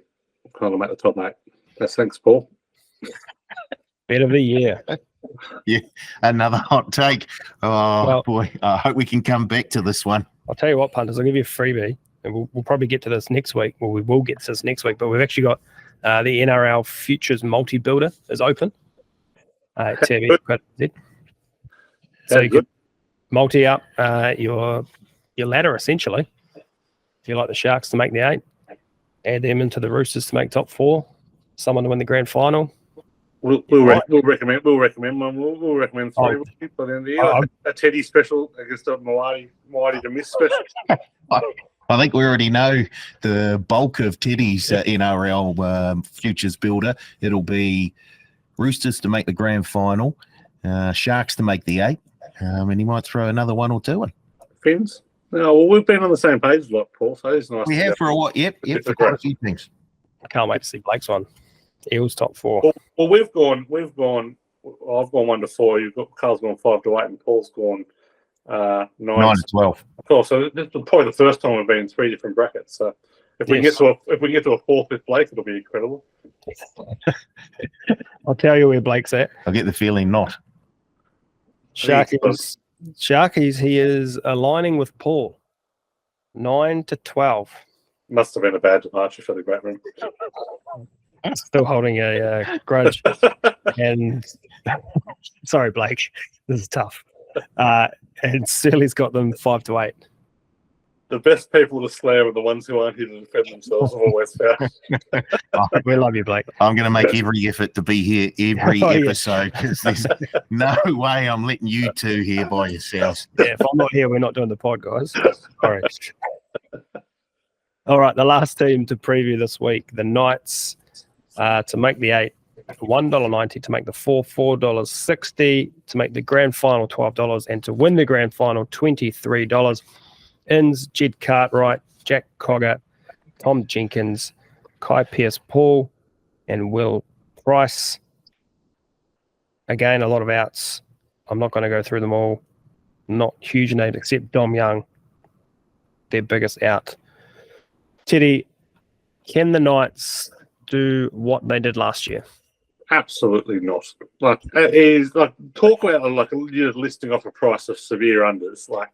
Kind of at the top 8. That's thanks, Paul. Bet of the year. Yeah, another hot take. Oh, Well, boy. I hope we can come back to this one. I'll tell you what, punters. I'll give you a freebie, and we'll probably get to this next week. Well, we will get to this next week, but we've actually got the NRL Futures Multi-Builder is open. TV. So you could multi up your ladder, essentially. If you like the Sharks to make the 8, add them into the Roosters to make top 4, someone to win the grand final. We'll recommend one. We'll recommend 3 by the end of the year. A Teddy special against a Moati to miss special. I think we already know the bulk of Teddy's NRL futures builder. It'll be Roosters to make the grand final, Sharks to make the 8, and he might throw another 1 or 2 in. Fins? No, well, we've been on the same page a lot, Paul, so it's nice. We have for a while. Yep, for quite a few things. I can't wait to see Blake's one. Eels top 4. Well, I've gone 1 to 4. Karl's gone 5 to 8, and Paul's gone 9 to 12. Of course, so this is probably the first time we've been in 3 different brackets. So if we can get to a 4th with Blake, it'll be incredible. I'll tell you where Blake's at. I get the feeling not. Sharkies, he is aligning with Paul. 9 to 12. Must have been a bad departure for the great room. Still holding a grudge. And sorry, Blake, this is tough. And Sterling's got them 5 to 8. The best people to slam are the ones who aren't here to defend themselves. I've always found. We love you, Blake. I'm going to make every effort to be here every episode because there's no way I'm letting you two here by yourselves. Yeah, if I'm not here, we're not doing the pod, guys. Sorry. All right, the last team to preview this week, the Knights, to make the 8, $1.90, to make the 4, $4.60, to make the grand final, $12, and to win the grand final, $23. Inns, Jed Cartwright, Jack Cogger, Tom Jenkins, Kai Pearce-Paul, and Will Price. Again, a lot of outs. I'm not going to go through them all. Not huge names except Dom Young, their biggest out. Teddy, can the Knights do what they did last year? Absolutely not. Like, it is like talk about like you're listing off a price of severe unders. Like,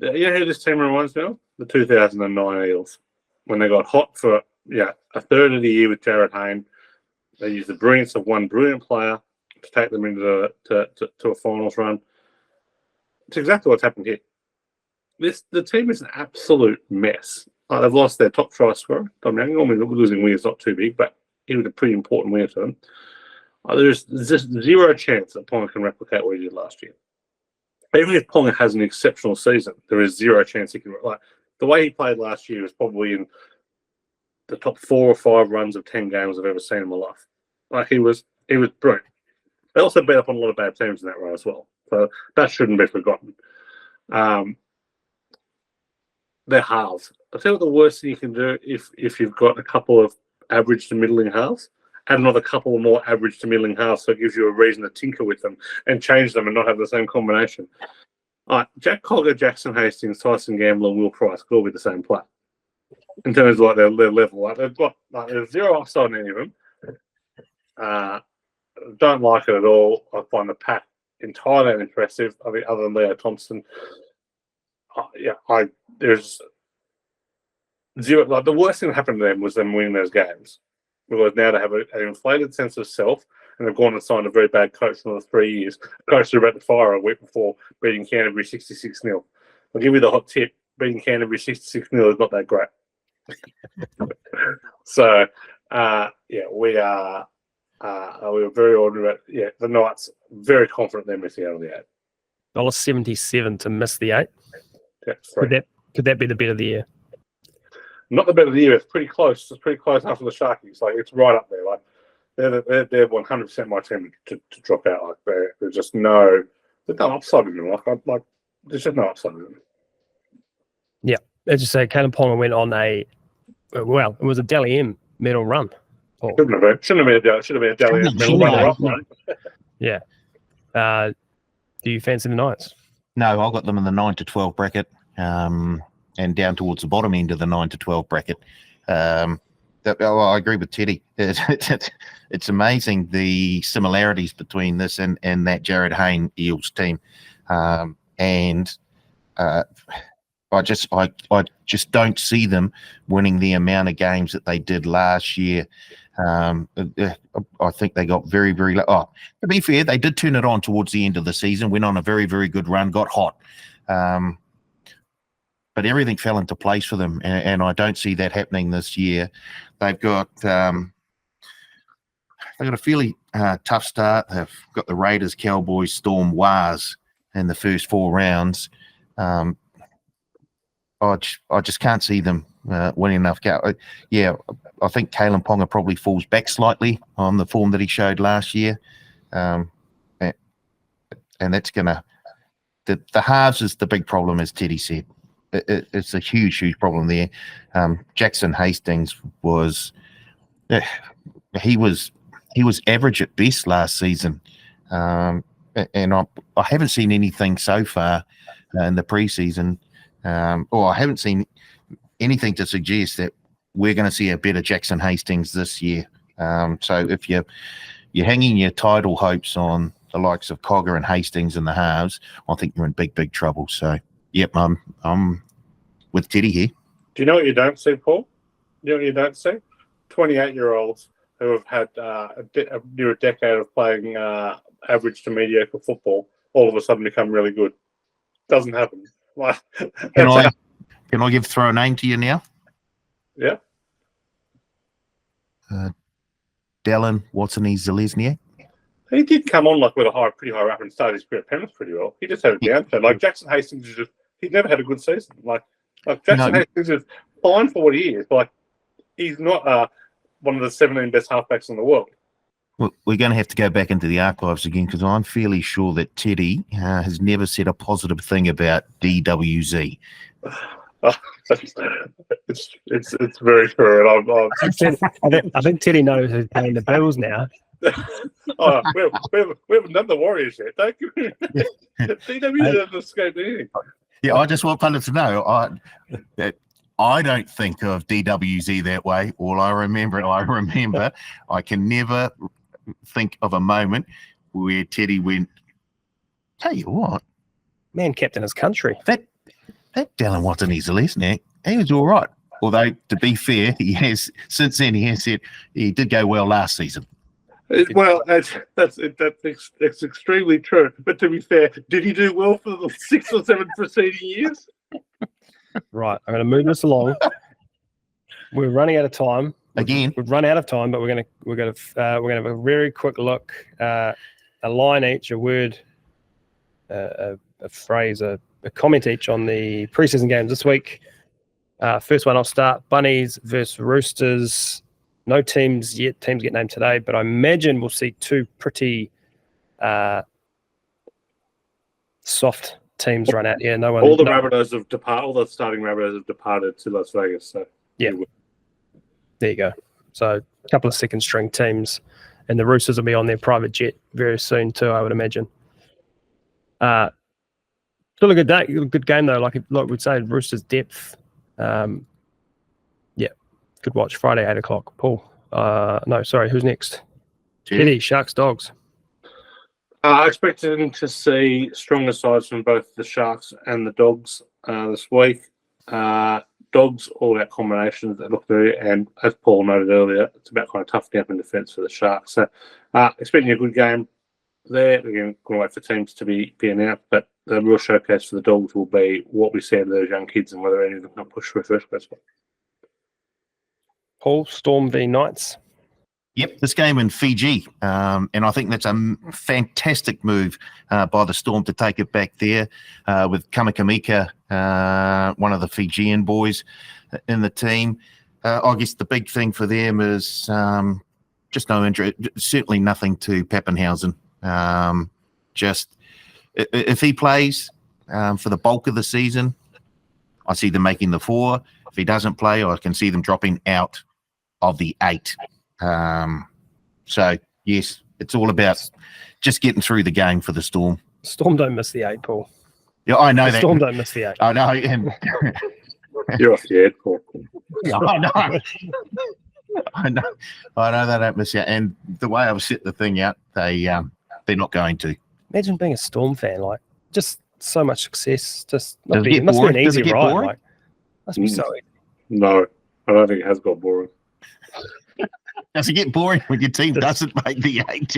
you know who this team reminds me of? The 2009 Eels, when they got hot for a third of the year with Jared Hayne. They used the brilliance of one brilliant player to take them into to a finals run. It's exactly what's happened here. The team is an absolute mess. They've lost their top try scorer, Tom Young. I mean, losing wing is not too big, but he was a pretty important winger to them. There's just zero chance that Ponga can replicate what he did last year. Even if Ponga has an exceptional season, there is zero chance he can. Like the way he played last year was probably in the top 4 or 5 runs of 10 games I've ever seen in my life. Like he was brilliant. They also beat up on a lot of bad teams in that run as well, so that shouldn't be forgotten. They're halves. I'll tell you what the worst thing you can do if you've got a couple of average to middling halves, add another couple of more average to middling halves, so it gives you a reason to tinker with them and change them and not have the same combination. All right, Jack Cogger, Jackson Hastings, Tyson Gamble, and Will Price could all be the same player in terms of like their level. Like they've got there's zero upside in any of them. Don't like it at all. I find the pack entirely unimpressive. I mean, other than Leo Thompson, there's zero. Like the worst thing that happened to them was them winning those games, because now they have an inflated sense of self, and they've gone and signed a very bad coach for another 3 years. The coach they're about to fire a week before beating Canterbury 66-0. I'll give you the hot tip: beating Canterbury 66-0 is not that great. So, we were very ordinary. The Knights very confident they're missing out on the 8. $1.77 to miss the 8. Yeah, could that be the bet of the year? Not the bet of the year. It's pretty close. It's pretty close after the Sharkies. Like it's right up there. Like they're 100% my team to drop out. Like there's just no upside in them. Like It's just not something. As you say, Kalen Ponga went on it was a Dally M medal run. Paul. Shouldn't have been a Dally M medal runner-up, right? Do you fancy the Knights? No, I got them in the 9 to 12 bracket, and down towards the bottom end of the 9 to 12 bracket. I agree with Teddy. It's amazing the similarities between this and that Jared Hayne Eels team, I just don't see them winning the amount of games that they did last year. I think they got very, very low. Oh, to be fair, they did turn it on towards the end of the season, went on a very, very good run, got hot. But everything fell into place for them, and I don't see that happening this year. They've got a fairly tough start. They've got the Raiders, Cowboys, Storm, Wars in the first 4 rounds. I just can't see them winning enough. I think Kalen Ponga probably falls back slightly on the form that he showed last year, and that's gonna. The halves is the big problem, as Teddy said. It's a huge, huge problem there. Jackson Hastings was average at best last season, and I haven't seen anything so far in the preseason. Or I haven't seen anything to suggest that we're going to see a better Jackson Hastings this year. So if you're hanging your title hopes on the likes of Cogger and Hastings in the halves, I think you're in big, big trouble. So, yep, I'm with Teddy here. Do you know what you don't see, Paul? You know what you don't see? 28-year-olds who have had near a decade of playing average to mediocre football all of a sudden become really good. Doesn't happen. Can I throw a name to you now? Yeah. Dallin Watson-Zelezniak. He did come on with a pretty high rap and started his career at Penrith pretty well. He just had a downturn. Like Jackson Hastings he's never had a good season. Like Jackson Hastings is fine for what he is. Like he's not one of the 17 best halfbacks in the world. Well, we're going to have to go back into the archives again because I'm fairly sure that Teddy has never said a positive thing about DWZ. It's very true. And I think Teddy knows who's paying the bills now. we haven't done the Warriors yet. Don't you? DWZ hasn't escaped anything. Yeah, I just want pundits to know I don't think of DWZ that way. All I remember, I can never think of a moment where Teddy went, tell you what, man kept in his country. That Dallin Watson-Zelezniak, he was all right. Although, to be fair, since then he has said he did go well last season. Well, that's extremely true. But to be fair, did he do well for the 6 or 7 preceding years? Right, I'm going to move this along. We're running out of time. Again, we've run out of time, but we're going to have a very quick look, a line each, a word, a phrase, a comment each on the preseason games this week. First one, I'll start. Bunnies versus Roosters. No teams yet. Teams get named today, but I imagine we'll see 2 pretty soft teams run out here. All the Rabbitohs have departed. All the starting Rabbitohs have departed to Las Vegas. So yeah, there you go. So a couple of second string teams, and the Roosters will be on their private jet very soon too, I would imagine. Still a good game though. Like we'd say, Roosters depth. Yeah, good watch. Friday 8:00. Paul. No, sorry. Who's next? Teddy. Sharks Dogs. Expecting to see stronger sides from both the Sharks and the Dogs this week. Dogs all about combinations that look through, and as Paul noted earlier, it's about kind of toughening up in defence for the Sharks. So expecting a good game there. Again, going to wait for teams to be announced, but the real showcase for the Dogs will be what we see in those young kids and whether any of them can push for a first place spot. Paul, Storm v Knights. Yep, this game in Fiji, and I think that's a fantastic move by the Storm to take it back there with Kamakamika, one of the Fijian boys in the team. I guess the big thing for them is just no injury, certainly nothing to Pappenhausen. Just if he plays, for the bulk of the seaon. I see them making the 4. If he doesn't play, I can see them dropping out of the 8. So, yes, it's all about just getting through the game for the Storm. Storm don't miss the 8, Paul. Yeah, I know that. Storm don't miss the 8. I know. And You're off the head, Paul. I know. I know they don't miss out. And the way I've set the thing out, they're not going to. Imagine being a Storm fan, like just so much success. Just Does it it get must boring? be an Does it easy get ride. boring? Like, must be so easy. No, I don't think it has got boring. Does it get boring when your team doesn't make the 8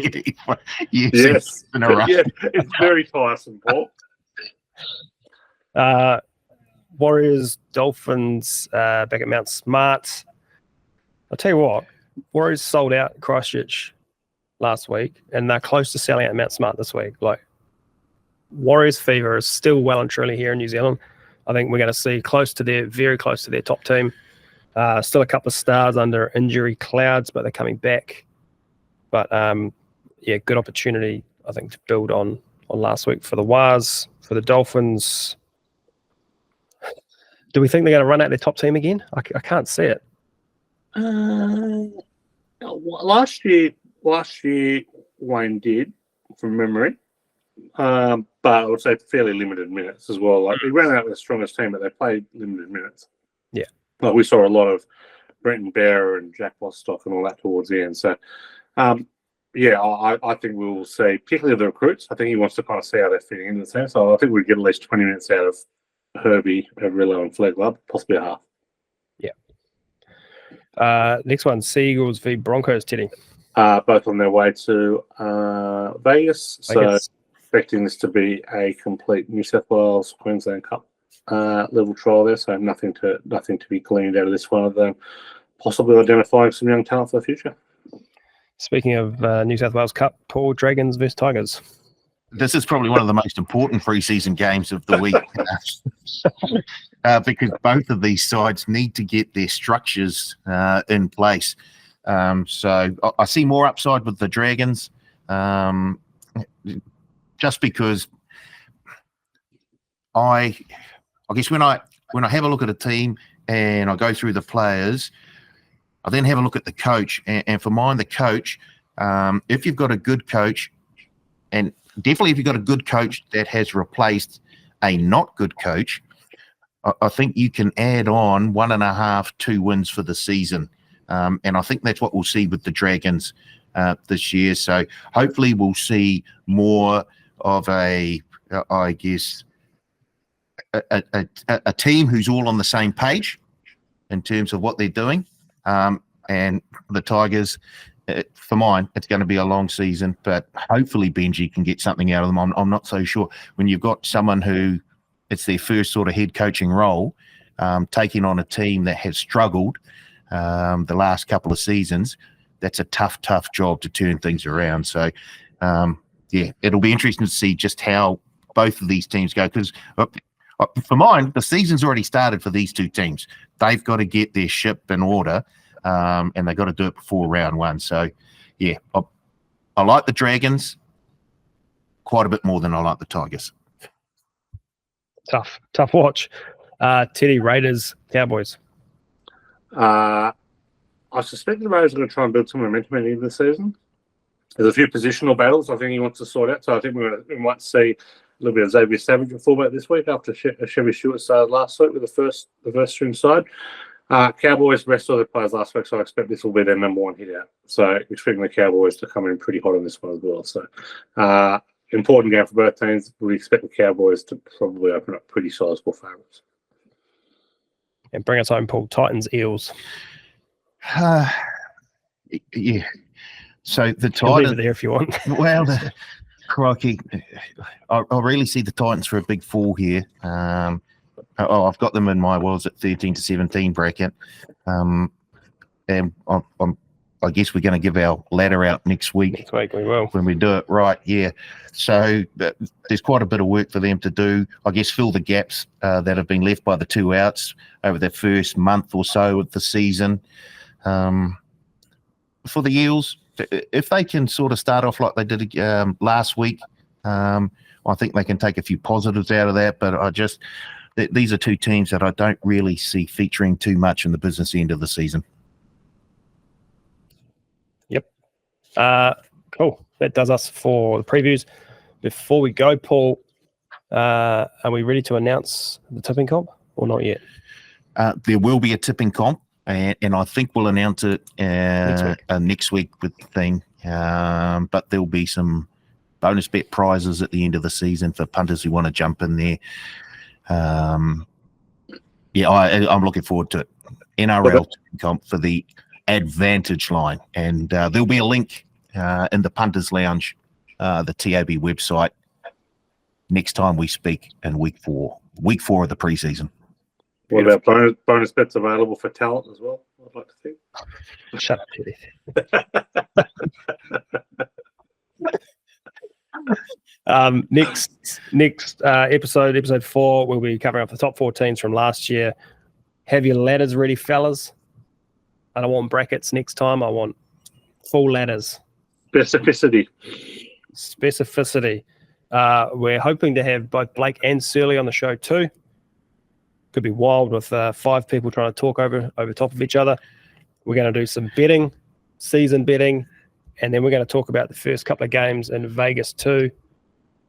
Yes. in a row? Yeah, it's very tiresome, Paul. Warriors, Dolphins, back at Mount Smart. I'll tell you what, Warriors sold out Christchurch last week, and they're close to selling out Mount Smart this week. Like, Warriors fever is still well and truly here in New Zealand. I think we're going to see very close to their top team. Still a couple of stars under injury clouds, but they're coming back. But good opportunity, I think, to build on last week for the Wars, for the Dolphins. Do we think they're going to run out their top team again? I can't see it. Last year Wayne did, from memory, but I would say fairly limited minutes as well. Like, he ran out with the strongest team, but they played limited minutes. Yeah, like we saw a lot of Brenton Bearer and Jack Bostock and all that towards the end. So, I think we will see, particularly the recruits. I think he wants to kind of see how they're fitting into the team. So I think we get at least 20 minutes out of Herbie, Averillo, and Flegler, possibly a half. Next one, Seagulls v Broncos, Teddy. Both on their way to Vegas. So expecting this to be a complete New South Wales Queensland Cup level trial there. So nothing to be gleaned out of this one, other than possibly identifying some young talent for the future. Speaking of New South Wales Cup, Paul, Dragons versus Tigers. This is probably one of the most important preseason games of the week because both of these sides need to get their structures in place. So I see more upside with the Dragons, just because I guess when I have a look at a team and I go through the players, I then have a look at the coach. And for mine, the coach, if you've got a good coach, and definitely if you've got a good coach that has replaced a not good coach, I think you can add on 1.5, 2 wins for the season. And I think that's what we'll see with the Dragons this year. So hopefully we'll see more of a team who's all on the same page in terms of what they're doing. And the Tigers, for mine, it's going to be a long season, but hopefully Benji can get something out of them. I'm not so sure. When you've got someone who it's their first sort of head coaching role, taking on a team that has struggled the last couple of seasons, that's a tough job to turn things around. So, it'll be interesting to see just how both of these teams go, because for mine, the season's already started for these two teams. They've got to get their ship in order, and they've got to do it before round one. So, I like the Dragons quite a bit more than I like the Tigers. Tough watch. Teddy, Raiders, Cowboys. I suspect the Raiders are going to try and build some momentum at the end of the season. There's a few positional battles I think he wants to sort out. So I think we might see a little bit of Xavier Savage at fullback this week after Chevy Stewart started last week with the first string side. Cowboys rest all their players last week, so I expect this will be their number one hit out. So expecting the Cowboys to come in pretty hot on this one as well. So important game for both teams. We expect the Cowboys to probably open up pretty sizable favourites. And bring us home, Paul. Titans, Eels. Yeah. So the I'll leave Titans it there if you want. Well, crikey, I really see the Titans for a big fall here. I've got them in my world's at 13 to 17 bracket, and I guess we're going to give our ladder out next week. Next week we will, when we do it right. Yeah. So there's quite a bit of work for them to do. I guess fill the gaps that have been left by the two outs over the first month or so of the season. For the Eels, if they can sort of start off like they did last week, I think they can take a few positives out of that, but these are two teams that I don't really see featuring too much in the business end of the season. Yep. Cool. That does us for the previews. Before we go, Paul, are we ready to announce the tipping comp or not yet? There will be a tipping comp, and I think we'll announce it next week with the thing. But there'll be some bonus bet prizes at the end of the season for punters who want to jump in there. I'm looking forward to it. NRL comp for the Advantage line, and there'll be a link in the Punters Lounge, the TAB website, next time we speak in week four of the preseason. What about bonus bets available for talent as well? I'd like to think. Shut up, Teddy. Next episode 4, we'll be covering up the top 4 teams from last year. Have your ladders ready, fellas. I don't want brackets next time. I want full ladders. Specificity. We're hoping to have both Blake and Surly on the show too. Could be wild with 5 people trying to talk over top of each other. We're going to do some betting, season betting, and then we're going to talk about the first couple of games in Vegas too.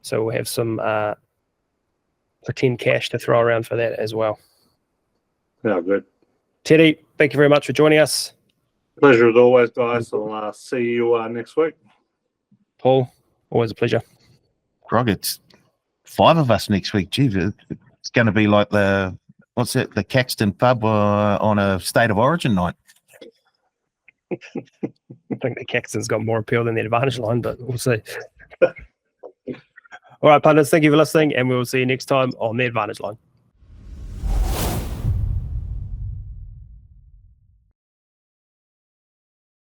So we'll have some pretend cash to throw around for that as well. Yeah, good. Teddy, thank you very much for joining us. Pleasure as always, guys. I'll see you next week. Paul, always a pleasure. Grog, it's 5 of us next week. Gee, it's going to be like the Caxton pub on a State of Origin night. I think the Caxton's got more appeal than the Advantage line, but we'll see. All right, punters, thank you for listening, and we'll see you next time on the Advantage line.